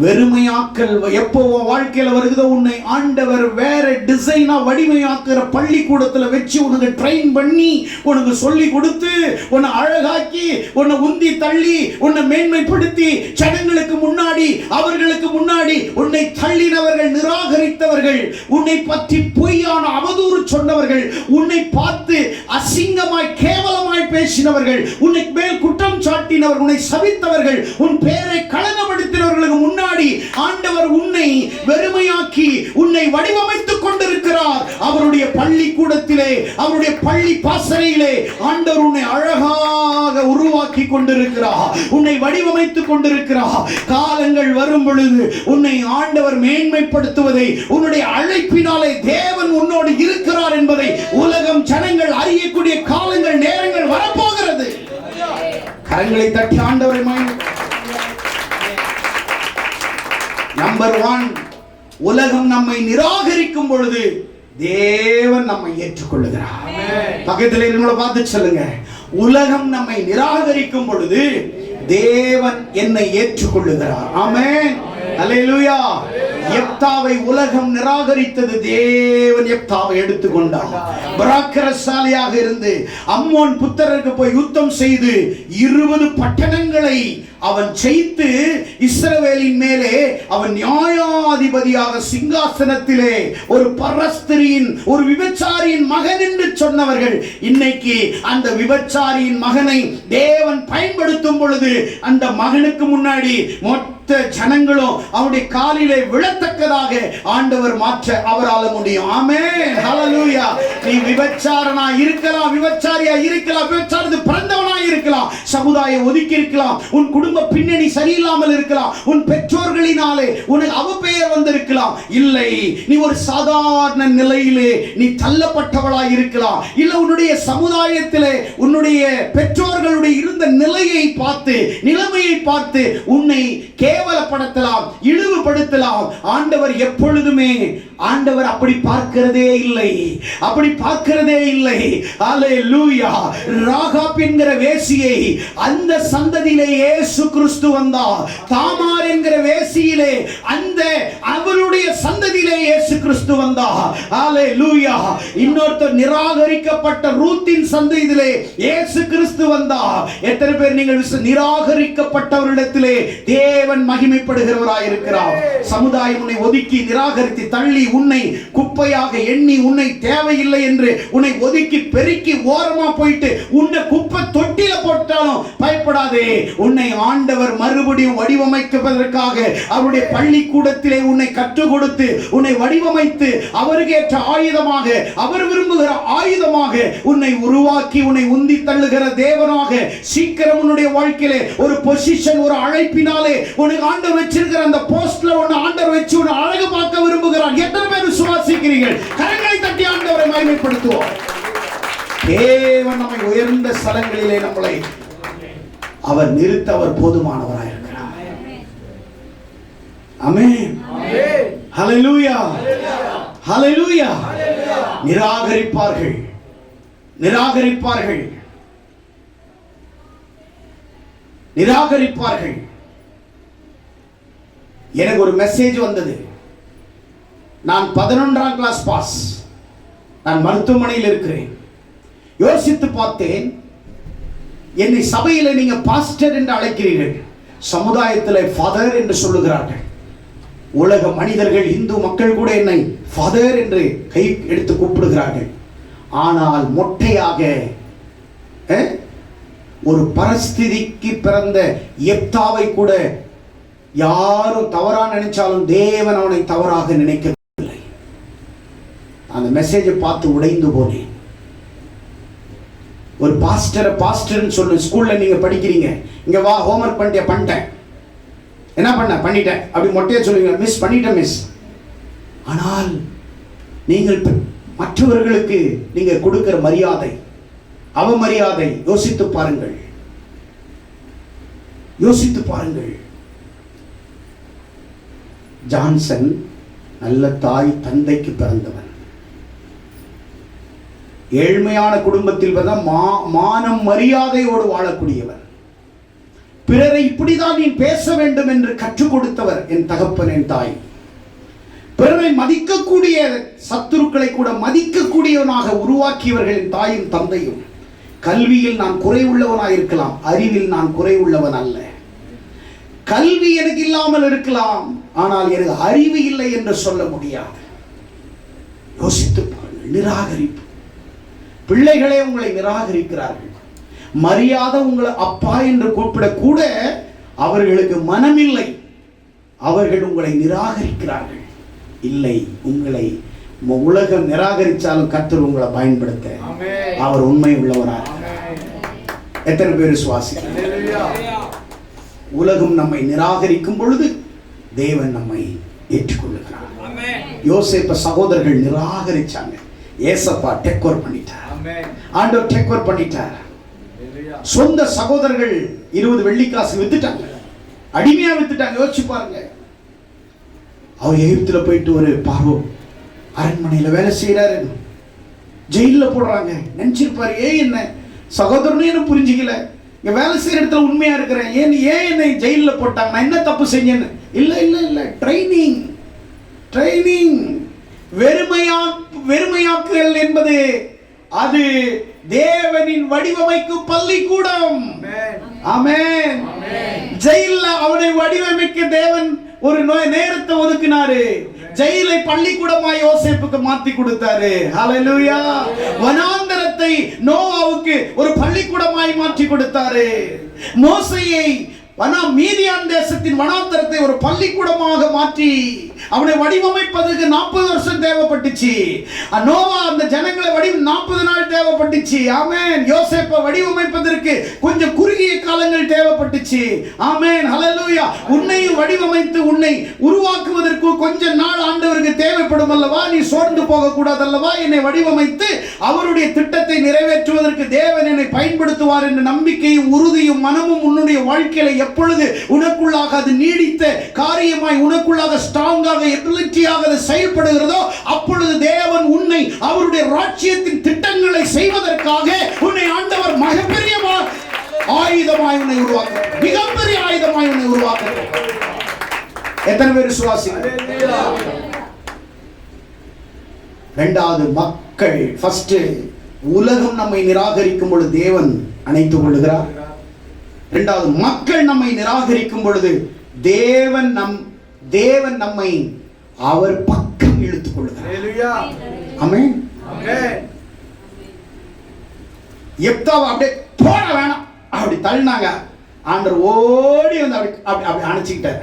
வெறுமையாக்கல் எப்போ வாழ்க்கையில வருகிறதோ உன்னை ஆண்டவர் வேற டிசைனா வடிமையாக்குற பள்ளிக்கூடத்துல வச்சு உனக்கு ட்ரெயின் பண்ணி உனக்கு சொல்லி கொடுத்து உன்னை அழகாக்கி உன்னை உந்தி தள்ளி உன்னை மேன்மைப்படுத்தி ஜனங்களுக்கு முன்னாடி அவர்களுக்கு முன்னாடி உன்னை தள்ளினவர்கள், நிராகரித்தவர்கள், உன்னை பற்றி பொய்யான அவதூறு சொன்னவர்கள், உன்னை பார்த்து அசிங்கமாய் கேவலமாய் பேசினவர்கள், உன்னை மேல் குற்றம் சாட்டினவர்கள், உன்னை சபித்தவர்கள், உன் பேரை களங்கப்படுத்தினவர்களுக்கு முன்னாடி ஆண்டவர் உன்னை வெறுமையாக்கி உன்னை வடிவமைத்துக் கொண்டிருக்கிறார். அவருடைய பள்ளிக்கூடத்திலே, அவருடைய பள்ளி பாசறையிலே ஆண்டவர் உன்னை அழகாக உருவாக்கி கொண்டிருக்கிறார். உன்னை வடிவமைத்துக் கொண்டிருக்கிறார். காலங்கள் வரும் பொழுது உன்னை ஆண்டவர் மேன்மைப்படுத்துவதை, உன்னுடைய அழைப்பினாலே தேவன் உன்னோடு இருக்கிறார் என்பதை உலகம் ஜனங்கள் அறியக்கூடிய காலங்கள், நேரங்கள் வரப்போகிறது. கரங்களை தட்டி ஆண்டவரை நம்பர் 1, உலகம் நம்மை நிராகரிக்கும் பொழுது தேவன் நம்மை ஏற்றுக்கொள்ளுகிறார். பக்கத்தில் இருக்கிறவங்கள பார்த்து சொல்லுங்க, உலகம் நம்மை நிராகரிக்கும் பொழுது தேவன் என்னை ஏற்றுக்கொள்ளுகிறார். ஆமென். அல்லேலூயா. எப்தாவை உலகம் நிராகரித்தது, தேவன் எப்தாவை எடுத்துக்கொண்டார். பராக்கிரசாலியாக இருந்து அம்மோன் புத்திரருக்கு போய் யுத்தம் செய்து 20 பட்டணங்களை அவன் ஜெயித்து இஸ்ரவேலின் மேலே அவன் நியாயாதிபதியாக சிங்காசனத்திலே ஒரு பரஸ்திரியின், ஒரு விபச்சாரியின் மகன் என்று சொன்னவர்கள் இன்னைக்கு அந்த விபச்சாரியின் மகனை தேவன் பயன்படுத்தும் பொழுது அந்த மகனுக்கு முன்னாடி மொத்த ஜனங்களும் அவருடைய காலிலே விழத்தக்கதாக ஆண்டவர் மாற்ற அவரால் முடியும். ஆமென். ஹல்லேலூயா. நீ விபச்சாரனா இருக்கலாம், விபச்சாரியா இருக்கலாம், விபச்சாரத்துக்கு பிறந்தவனா இருக்கலாம், சமுதாயம் ஒதுக்கி இருக்கலாம், உன் குடும்ப பின்னணி சரியில்லாமல் இருக்கலாம், உன் பெற்றோர்களினாலே உனக்கு அவப்பெயர் வந்திருக்கலாம். இல்லை, நீ ஒரு சாதாரண நிலையிலே நீ தள்ளப்பட்டவளாய் இருக்கலாம். இல்ல உன்னுடைய சமுதாயத்திலே உன்னுடைய பெற்றோர்களுடைய இருந்த நிலையை பார்த்து, நிலைமையை பார்த்து உன்னை கேவலப்படுத்தலாம், இழிவுபடுத்தலாம். ஆண்டவர் எப்பொழுதுமே ஆண்டவர் அப்படி பார்க்கிறதே இல்லை, அப்படி பார்க்கிறதே இல்லை. அல்லேலூயா. ராகாப் என்கிற வேசியை அந்த சந்ததியிலே இயேசு கிறிஸ்து வந்தார். தாமார் என்கிற வேசியிலே அந்த அவளுடைய சந்ததியிலே இயேசு கிறிஸ்து வந்தார். அல்லேலூயா. இன்னொருத்தர் நிராகரிக்கப்பட்ட ரூத்தின் சந்ததியிலே இயேசு கிறிஸ்து வந்தார். எத்தனை பேர் நீங்கள் நிராகரிக்கப்பட்டவரிடத்திலே தேவன் மகிமைப்படுகிறவராய் இருக்கிறார். சமுதாயம் உன்னை ஒதுக்கி நிராகரித்து தள்ளி உன்னை குப்பையாக எண்ணி உன்னை தேவையில்லை என்று உன்னை ஒதுக்கி பெருக்கி ஓரமா போயிட்டு உன்னை குப்பை தொட்டில போட்டாலும் பயப்படாதே. உன்னை ஆண்டவர் மறுபடியும் வடிவமைப்பதற்காக அவருடைய பள்ளிக்கூடத்திலே உன்னை கற்றுக் கொடுத்து உன்னை வடிவமைத்து அவருக்கு ஏற்ற ஆயுதமாக, அவர் விரும்புகிற ஆயுதமாக உன்னை உருவாக்கி உன்னை உந்தி தள்ளுகிற தேவனாக சீக்கிரம் உன்னுடைய வாழ்க்கையிலே ஒரு பொசிஷன், ஒரு அழைப்பினாலே உனக்கு ஆண்டவர் வச்சிருக்கிற அந்த போஸ்ட்ல உன்னை ஆண்டவர் வச்சு உன்னை அழகு பார்க்க விரும்புகிறார். எத்தனை பேர் விசுவாசிக்கிறீர்கள்? கரங்களை தட்டி ஆண்டவரை மகிமைப்படுத்துவோம். தேவன் நம்மை உயர்ந்த ஸ்தலங்களிலே நம்மளை அவர் நிறுத்த அவர் போதுமானவராய் இருக்கிறார். ஆமென். ஹல்லேலூயா. ஹல்லேலூயா. நிராகரிப்பார்கள், நிராகரிப்பார்கள், நிராகரிப்பார்கள். எனக்கு ஒரு மெசேஜ் வந்தது. நான் 11ஆம் கிளாஸ் பாஸ். நான் மருத்துவமனையில் இருக்கிறேன். யோசித்து பார்த்தேன். என்னை சபையில் நீங்க பாஸ்டர் என்று அழைக்கிறீர்கள், சமுதாயத்தில் ஃபாதர் என்று சொல்லுகிறார்கள். உலக மனிதர்கள், இந்து மக்கள் கூட என்னை ஃபாதர் என்று கை எடுத்து கூப்பிடுகிறார்கள். ஆனால் மொட்டையாக ஒரு பரிஸ்திதிக்கு பிறந்த எப்தாவை கூட யாரும் தவறா நினைச்சாலும் தேவன் அவனை தவறாக நினைக்கவில்லை. அந்த மெசேஜை பார்த்து உடைந்து போனேன். ஒரு பாஸ்டர்னு சொல்லு. ஸ்கூல்ல நீங்க படிக்கிறீங்க, இங்க வா ஹோம்வொர்க் பண்ணிட்டேன். என்ன பண்ணிட்டேன் அப்படி மொட்டையா சொல்லுவீங்க, மிஸ் பண்ணிட்டேன் மிஸ். ஆனால் நீங்கள் மற்றவர்களுக்கு நீங்க கொடுக்கிற மரியாதை, அவமரியாதை யோசித்து பாருங்கள், யோசித்து பாருங்கள். ஜான்சன் நல்ல தாய் தந்தைக்கு பிறந்தவன், ஏழ்மையான குடும்பத்தில் மானம் மரியாதையோடு வாழக்கூடியவர். பிறரை இப்படிதான் நீ பேச வேண்டும் என்று கற்றுக் கொடுத்தவர் என் தகப்பன், என் தாய். பிறரை மதிக்கக்கூடிய சத்துருக்களை கூட மதிக்கக்கூடியவனாக உருவாக்கியவர்கள் என் தாயும் தந்தையும். கல்வியில் நான் குறைவுள்ளவனாக இருக்கலாம், அறிவில் நான் குறைவுள்ளவன் அல்ல. கல்வி எனக்கு இல்லாமல் இருக்கலாம், ஆனால் எனக்கு அறிவு இல்லை என்று சொல்ல முடியாது. யோசித்து பாருங்கள். நிராகரிப்பு. பிள்ளைகளே உங்களை நிராகரிக்கிறார்கள். மரியாதை உங்களை அப்பா என்று கூப்பிட கூட அவர்களுக்கு மனமில்லை. அவர்கள் உங்களை நிராகரிக்கிறார்கள். இல்லை, உங்களை உலகம் நிராகரித்தாலும் கர்த்தர் உங்களை பயன்படுத்த அவர் உண்மை உள்ளவராக. எத்தனை பேர் விசுவாசிக்கிறீர்கள்? உலகம் நம்மை நிராகரிக்கும் பொழுது தேவன் நம்மை ஏற்றுக்கொள்ளுகிறார். யோசேப்ப சகோதரர்கள் நிராகரிச்சாங்க, ஏசப்பா டேக் ஓவர் பண்ணிட்டார். ஆண்டவர் டேக் ஓவர் பண்ணிட்டார். சொந்த சகோதரர்கள் 20 வெள்ளிக்காசு வித்துட்டாங்க, அடிமையா வித்துட்டாங்க. யோசிச்சு பாருங்க. அவர் எகிப்துல போயிட்டு ஒரு பார்வோ அரண்மனையில வேலை செய்யறாரு, ஜெயில போடுறாங்க. நினைச்சிருப்பாரு, என்ன சகோதரனு புரிஞ்சுக்கல, இங்க வேலை செய்யற இடத்துல உண்மையா இருக்கிறேன், ஏன் என்னை ஜெயில போட்டாங்க, நான் என்ன தப்பு செஞ்சேன்னு. இல்ல இல்ல இல்ல, ட்ரைனிங். வெறுமையாக்குதல் என்பது அது தேவனின் வடிவமைக்கும் பள்ளிக்கூடம். ஆமென். ஜெயில அவனை வடிவமைக்க தேவன் ஒரு நேரத்தை ஒதுக்கினாரு. ஜெயிலை பள்ளிக்கூடமாய் யோசேப்புக்கு மாத்தி கொடுத்தாரு. ஹல்லேலூயா. வனாந்தரத்தை நோவாவுக்கு ஒரு பள்ளிக்கூடமாய் மாற்றி கொடுத்தாரு. மோசேயை மீதியான் தேசத்தின் வனாந்தரத்தை ஒரு பள்ளிக்கூடமாக மாற்றி அவனை வடிவமைப்பதற்கு 40 வருஷம் தேவைப்பட்டுச்சு. நோவா அந்த ஜனங்களை தேவைப்பட்டுச்சு. ஆமென். யோசேப்பை வடிவமைப்பதற்கு கொஞ்சம் குறுகிய காலங்கள் தேவைப்பட்டுச்சு. ஆமென். ஹல்லேலூயா. உன்னையும் வடிவமைத்து உன்னை உருவாக்குவதற்கு கொஞ்ச நாள் ஆண்டவருக்கு தேவைப்படும் அல்லவா? நீ சோர்ந்து போக கூடாது அல்லவா? என்னை வடிவமைத்து அவருடைய திட்டத்தை நிறைவேற்றுவதற்கு தேவன் என்னை பயன்படுத்துவார் என்ற நம்பிக்கையும் உறுதியும் மனமும் உன்னுடைய வாழ்க்கையில எப்பொழுது உனக்குள்ளாக அது நீடித்த காரியமாய் உனக்குள்ளாக ஸ்ட்ராங்காக எபிலிட்டியாக அது செயல்படுகிறதோ அப்பொழுது தேவன் உன்னை அவருடைய ராஜ்யத்தின் திட்டங்களை செய்வதற்காக உன்னை ஆண்டவர் மிகப்பெரிய ஆயுதமாய் உன்னை உருவாக்க, மிகப்பெரிய ஆயுதமாய் உன்னை உருவாக்க. எத்தனை பேர் விசுவாசிக்கிறீர்கள்? இரண்டாவது, மக்கள். ஃபர்ஸ்ட், உலகம் நம்மை நிராகரிக்கும் பொழுது தேவன் அணைத்துக் கொள்ளுகிறார். இரண்டாவது, மக்கள் நம்மை நிராகரிக்கும் பொழுது தேவன் நம்மை அவர் பக்கம் இழுத்துக் கொள்ளுகிறார். ஆமென். எப்தாவை அப்படியே போட வேணாம் அப்படி தள்ளினாங்க. ஆண்டவர் ஓடி வந்து அப்படி அணைச்சிக்கிட்டார்.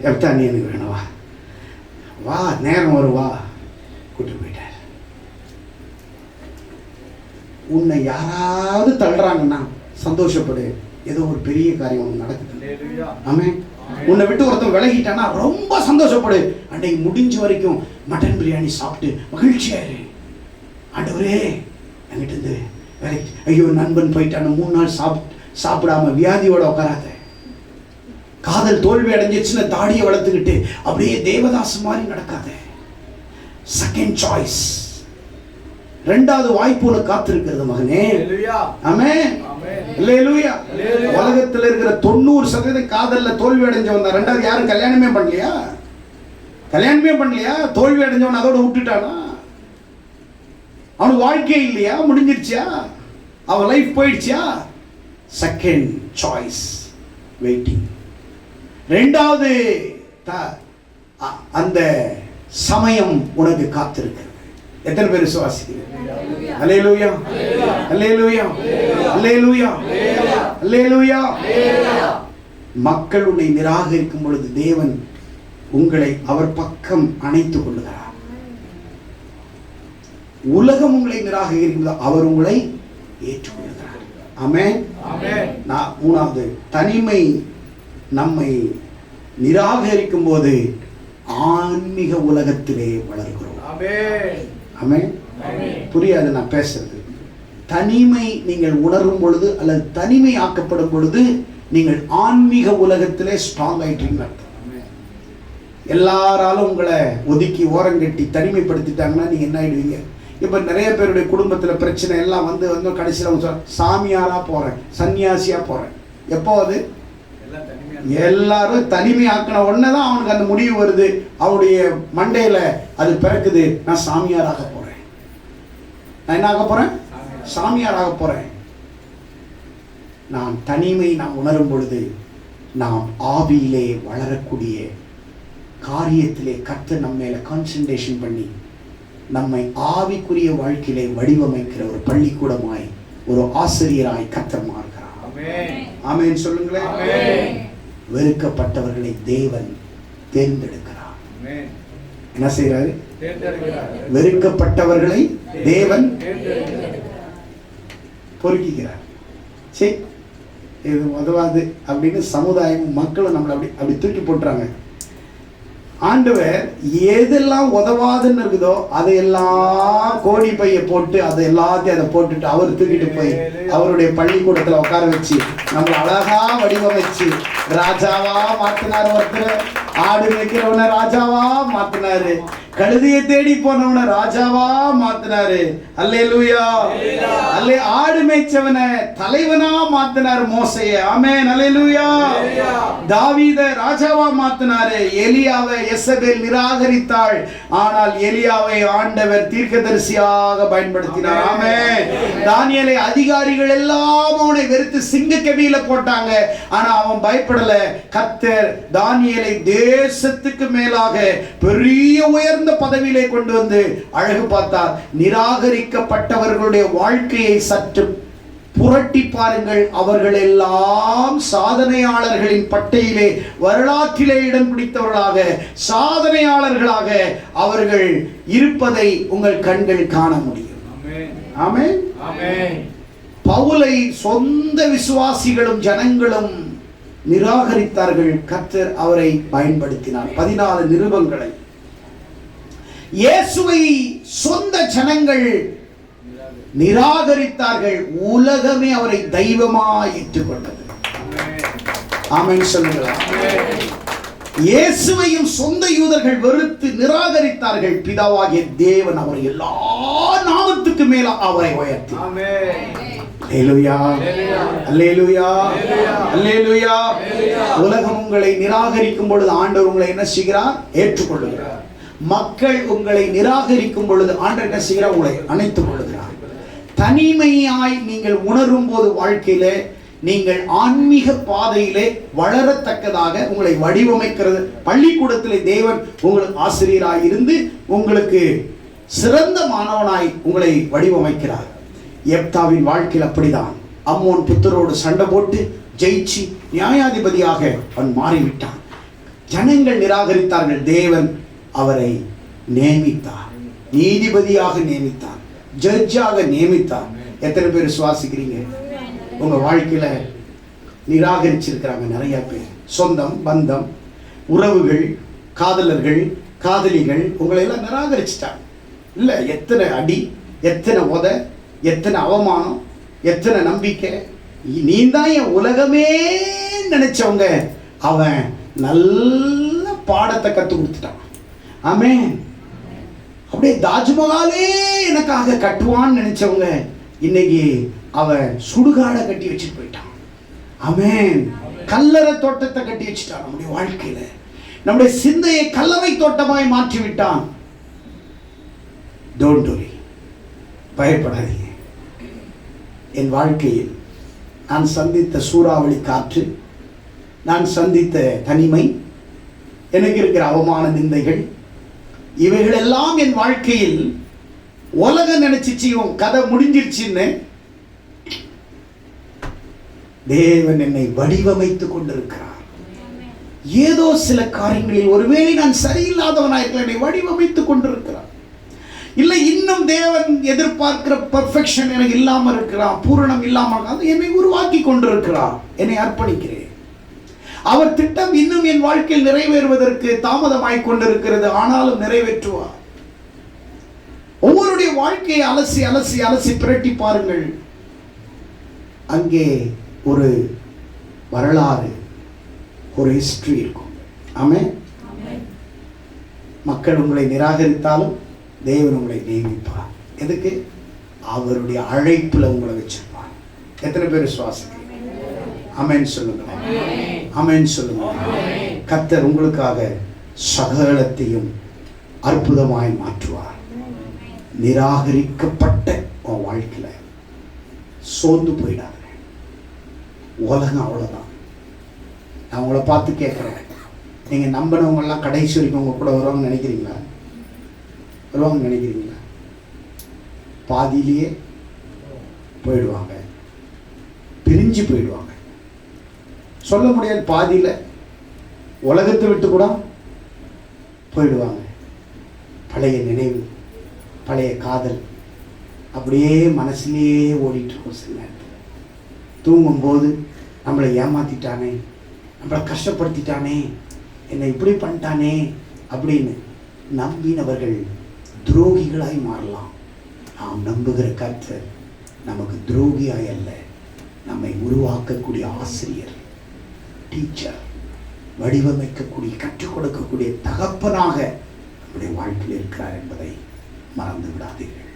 எப்தா, நீ எனக்கு வேணவா, வா, நேரம் வருவா, கூட்டு போயிட்டார். உன்னை யாராவது தள்ளுறாங்கன்னா சந்தோஷப்படு, ஏதோ ஒரு பெரிய காரியம் ஒன்று நடக்குது. ஆமென். உன்னை விட்டு ஒருத்தன் விலகிட்டானா ரொம்ப சந்தோஷப்படு. அன்னைக்கு முடிஞ்ச வரைக்கும் மட்டன் பிரியாணி சாப்பிட்டு மகிழ்ச்சியாரு. ஆண்டவரே, என்கிட்ட இருந்து விலகிட்டு, ஐயோ நண்பன் போயிட்டான 3 நாள் சாப்பிடாம வியாதியோட உட்காராத. காதல் தோல்வி அடைஞ்சிச்சுன்னு தாடியை வளர்த்துக்கிட்டு அப்படியே தேவதாஸ் மாதிரி நடக்காத. செகண்ட் சாய்ஸ், இரண்டாவது வாய்ப்பு உனக்கு காத்திருக்கிறது மகனே. ஆமென். அல்லேலூயா. உலகத்தில் இருக்கிற 90% காதல்ல தோல்வி அடைஞ்சவன் தான். ரெண்டாவது யாரும் கல்யாணமே பண்ணலையா? தோல்வி அடைஞ்சவன் அதோட விட்டுட்டானா? அவனுக்கு வாழ்க்கை இல்லையா? முடிஞ்சிருச்சா? அவன் லைஃப் போயிடுச்சா? Second choice, waiting. ரெண்டாவது அந்த சமயம் உனக்கு காத்திருக்கிறது. எத்தனை பேர் விசுவாசிக்கிறீர்கள்? அல்லேலூயா, அல்லேலூயா, அல்லேலூயா, அல்லேலூயா. மக்கள் உன்னை நிராகரிக்கும் பொழுது தேவன் உங்களை அவர் பக்கம் அணைத்துக் கொள்ளுகிறார். உலகம் உங்களை நிராகரிக்கும், அவர் உங்களை ஏற்றுக்கொள்கிறார். ஆமென். மூணாவது, தனிமை நம்மை நிராகரிக்கும் போது ஆன்மீக உலகத்திலே வளர்கிறோம். ஆமென். புரியாது நான் பேசுறது. தனிமை நீங்கள் உணரும் பொழுது அல்லது தனிமை ஆக்கப்படும் பொழுது நீங்கள் ஆன்மீக உலகத்திலே ஸ்ட்ராங் ஆயிட்டீங்க. எல்லாராலும் உங்களை ஒதுக்கி ஓரங்கட்டி தனிமைப்படுத்திட்டாங்கன்னா நீங்க என்ன ஆயிடுவீங்க? இப்ப நிறைய பேருடைய குடும்பத்துல பிரச்சனை எல்லாம் வந்து கடைசியில் சாமியாரா போறேன், சன்னியாசியா போறேன். எப்போ அது எல்லாரும் தனிமை ஆக்கின உடனேதான் அவனுக்கு அந்த முடிவு வருது. அவனுடைய மண்டையில அது பிறக்குது, நான் சாமியாராக போறேன். நான் என்ன ஆக போறேன்? சாமியாராக போறேன். நான் தனிமை நாம் உணரும் பொழுது நாம் ஆவியிலே வளரக்கூடிய காரியத்திலே கர்த்தர் நம்ம மேல கான்சன்ட்ரேஷன் பண்ணி நம்மை ஆவிக்குரிய வாழ்க்கையிலே வடிவமைக்கிற ஒரு பள்ளிக்கூடமாய், ஒரு ஆசிரியராய் கர்த்தர் மாறுகிறார். ஆமென் சொல்லுங்களேன். வெறுக்கப்பட்டவர்களை தேவன் தேர்ந்தெடுக்கிறார். என்ன செய்யறாரு? வெறுக்கப்பட்டவர்களை தேவன் பொறுக்கிறார். சரி, இது உதவாது அப்படின்னு சமுதாயம் மக்களும் நம்மளை அப்படி தூக்கி போட்டுறாங்க. ஆண்டவர் எதெல்லாம் உதவாதுன்னு இருக்குதோ அதையெல்லாம் கோடி பைய போட்டு அதை எல்லாத்தையும் அதை போட்டுட்டு அவர் தூக்கிட்டு போய் அவருடைய பள்ளிக்கூடத்துல உட்கார வச்சு நம்மளை அழகா வடிவமைச்சு ராஜாவா மாத்தினார். ஒருத்தர் ஆடு வைக்கிறவன ராஜாவா மாத்தினாரு, கழுதையை தேடி போனவன ராஜாவா மாத்தினாரு. அல்லேலூயா. அல்லே ஆடு மேய்ச்சவனை தலைவனா மாத்தினாரு மோசைய. ஆமென். அல்லேலூயா. தாவீத ராஜாவா மாத்தினாரு. எலியாவை எசபேல் நிராகரித்தாள், ஆனால் எலியாவை ஆண்டவர் தீர்க்கதரிசியாக பயன்படுத்தினார். ஆமென். தானியேலை அதிகாரிகள் எல்லாம் அவனை வெறுத்து சிங்க கெபியில போட்டாங்க, ஆனா அவன் பயப்படல. கர்த்தர் தானியேலை தேசத்துக்கு மேலாக பெரிய உயர்ந்த பதவியிலே கொண்டு வந்து அழகு பார்த்தார். நிராகரிக்கப்பட்டவர்களுடைய வாழ்க்கையை சற்று புரட்டி பாருங்கள். அவர்கள் எல்லாம் சாதனையாளர்களின் பட்டியலிலே வரலாற்றிலே இடம் பிடித்தவர்களாக, சாதனையாளர்களாக அவர்கள் இருப்பதை உங்கள் கண்கள் காண முடியும். ஆமென். ஆமென். பவுலை சொந்த விசுவாசிகளும் ஜனங்களும் நிராகரித்தார்கள். கர்த்தர் அவரை பயன்படுத்தினார். 14 நிருபங்களை. இயேசுவை சொந்த ஜனங்கள் நிராகரித்தார்கள். உலகமே அவரை தெய்வமாய் ஏற்றுக்கொண்டது. ஆமென் சொல்லுங்களா. இயேசுவையும் சொந்த யூதர்கள் வெறுத்து நிராகரித்தார்கள். பிதாவாகிய தேவன் அவரை எல்லா நாமத்துக்கு மேல அவரை உயர்த்தி. அல்லேலூயா, அல்லேலூயா, அல்லேலூயா. உலகம் உங்களை நிராகரிக்கும் பொழுது ஆண்டவர் உங்களை என்ன செய்கிறார்? ஏற்றுக்கொள்ளுகிறார். மக்கள் உங்களை நிராகரிக்கும் பொழுது ஆண்டவர் என்ன செய்கிறார்? உங்களை அணைத்துக் கொள்ளுகிறார். தனிமையாய் நீங்கள் உணரும் போது வாழ்க்கையிலே நீங்கள் ஆன்மீக பாதையிலே வளரத்தக்கதாக உங்களை வடிவமைக்கிறது. பள்ளிக்கூடத்திலே தேவன் உங்களுக்கு ஆசிரியராய் இருந்து உங்களுக்கு சிறந்த மாணவனாய் உங்களை வடிவமைக்கிறார். எப்தாவின் வாழ்க்கையில் அப்படிதான். அம்மோன் புத்தரோடு சண்டை போட்டு ஜெயிச்சு நியாயாதிபதியாக அவன் மாறிவிட்டான். ஜனங்கள் நிராகரித்தார்கள். தேவன் அவரை நியமித்தார், நீதிபதியாக நியமித்தார், ஜட்ஜாக நியமித்தார். எத்தனை பேர் விசுவாசிக்கிறீங்க? உங்க வாழ்க்கையில நிராகரிச்சிருக்கிறாங்க நிறைய பேர். சொந்தம், பந்தம், உறவுகள், காதலர்கள், காதலிகள் உங்களை எல்லாம் நிராகரிச்சிட்டாங்க. இல்ல, எத்தனை அடி, எத்தனை உத, எத்தனை அவமானம், எத்தனை நம்பிக்கை. நீ தான் என் உலகமே நினைச்சவங்க அவன் நல்ல பாடத்தை கத்து கொடுத்துட்டான். ஆமென். அப்படியே தாஜ்மஹாலே எனக்காக கட்டுவான்னு நினைச்சவங்க இன்னைக்கு அவன் சுடுகாடை கட்டி வச்சுட்டு போயிட்டான். ஆமென். கல்லறை தோட்டத்தை கட்டி வச்சுட்டான். நம்முடைய வாழ்க்கையில நம்முடைய சிந்தையை கல்லறை தோட்டமாய் மாற்றி விட்டான். டோன்ட் வரி, பயப்படாதீங்க. என் வாழ்க்கையில் நான் சந்தித்த சூறாவளி காற்று, நான் சந்தித்த தனிமை, எனக்கு இருக்கிற அவமான நிந்தைகள், இவைகள் எல்லாம் என் வாழ்க்கையில் உலகம் நினைச்சிச்சு கதை முடிஞ்சிருச்சுன்னு தேவன் என்னை வடிவமைத்துக் கொண்டிருக்கிறார். ஏதோ சில காரியங்களில் ஒருவேளை நான் சரியில்லாதவனாயிருக்கலாம், என்னை வடிவமைத்துக் கொண்டிருக்கிறார். இல்லை, இன்னும் தேவன் எதிர்பார்க்கிற பெர்ஃபெக்ஷன் எனக்கு இல்லாமல் இருக்கிறார், பூரணம் இல்லாமல் என்னை உருவாக்கி கொண்டிருக்கிறார். என்னை அர்ப்பணிக்கிறேன். அவர் திட்டம் இன்னும் என் வாழ்க்கையில் நிறைவேறுவதற்கு தாமதமாய் கொண்டிருக்கிறது. ஆனாலும் நிறைவேற்றுவார். ஒவ்வொருடைய வாழ்க்கையை அலசி அலசி அலசி பிரட்டி பாருங்கள். அங்கே ஒரு வரலாறு, ஒரு ஹிஸ்டரி இருக்கும். ஆமென். மக்கள் உங்களை நிராகரித்தாலும் தேவன் உங்களை நியமிப்பார். எதுக்கு? அவருடைய அழைப்புல உங்களை வச்சிருப்பார். எத்தனை பேர் விசுவாசிக்கிறீங்க? ஆமென் சொல்லுங்க. ஆமென் சொல்லுங்க. கர்த்தர் உங்களுக்காக சகலத்தையும் அற்புதமாய் மாற்றுவார். நிராகரிக்கப்பட்ட உன் வாழ்க்கையில சோர்ந்து போயிடாத. உலகம் அவ்வளவுதான். நான் உங்களை பார்த்து கேட்கிறேன், நீங்க நம்பினவங்க எல்லாம் கடைசி வரைக்கும் உங்க கூட வருவாங்கன்னு நினைக்கிறீங்களா? வருவாங்கன்னு நினைக்கிறீங்களா? பாதியிலேயே போயிடுவாங்க, பிரிஞ்சு போயிடுவாங்க. சொல்ல முடியாது, பாதியில உலகத்தை விட்டு கூட போயிடுவாங்க. பழைய நினைவு, பழைய காதல் அப்படியே மனசுலேயே ஓடிட்டு இருக்கும். சில நேரத்தில் தூங்கும்போது நம்மளை ஏமாத்திட்டானே, நம்மளை கஷ்டப்படுத்திட்டானே, என்னை இப்படி பண்ணிட்டானே அப்படின்னு நம்பினவர்கள் துரோகிகளாய் மாறலாம். நாம் நம்புகிற கர்த்தர் நமக்கு துரோகியாய் அல்ல, நம்மை உருவாக்கக்கூடிய ஆசிரியர், டீச்சர், வடிவமைக்கக்கூடிய, கற்றுக் கொடுக்கக்கூடிய தகப்பனாக நம்முடைய வாழ்க்கையில் இருக்கிறார் என்பதை மறந்து விடாதீர்கள்.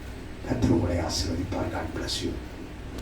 கர்த்தர் உங்களை ஆசீர்வதிப்பார். God bless you.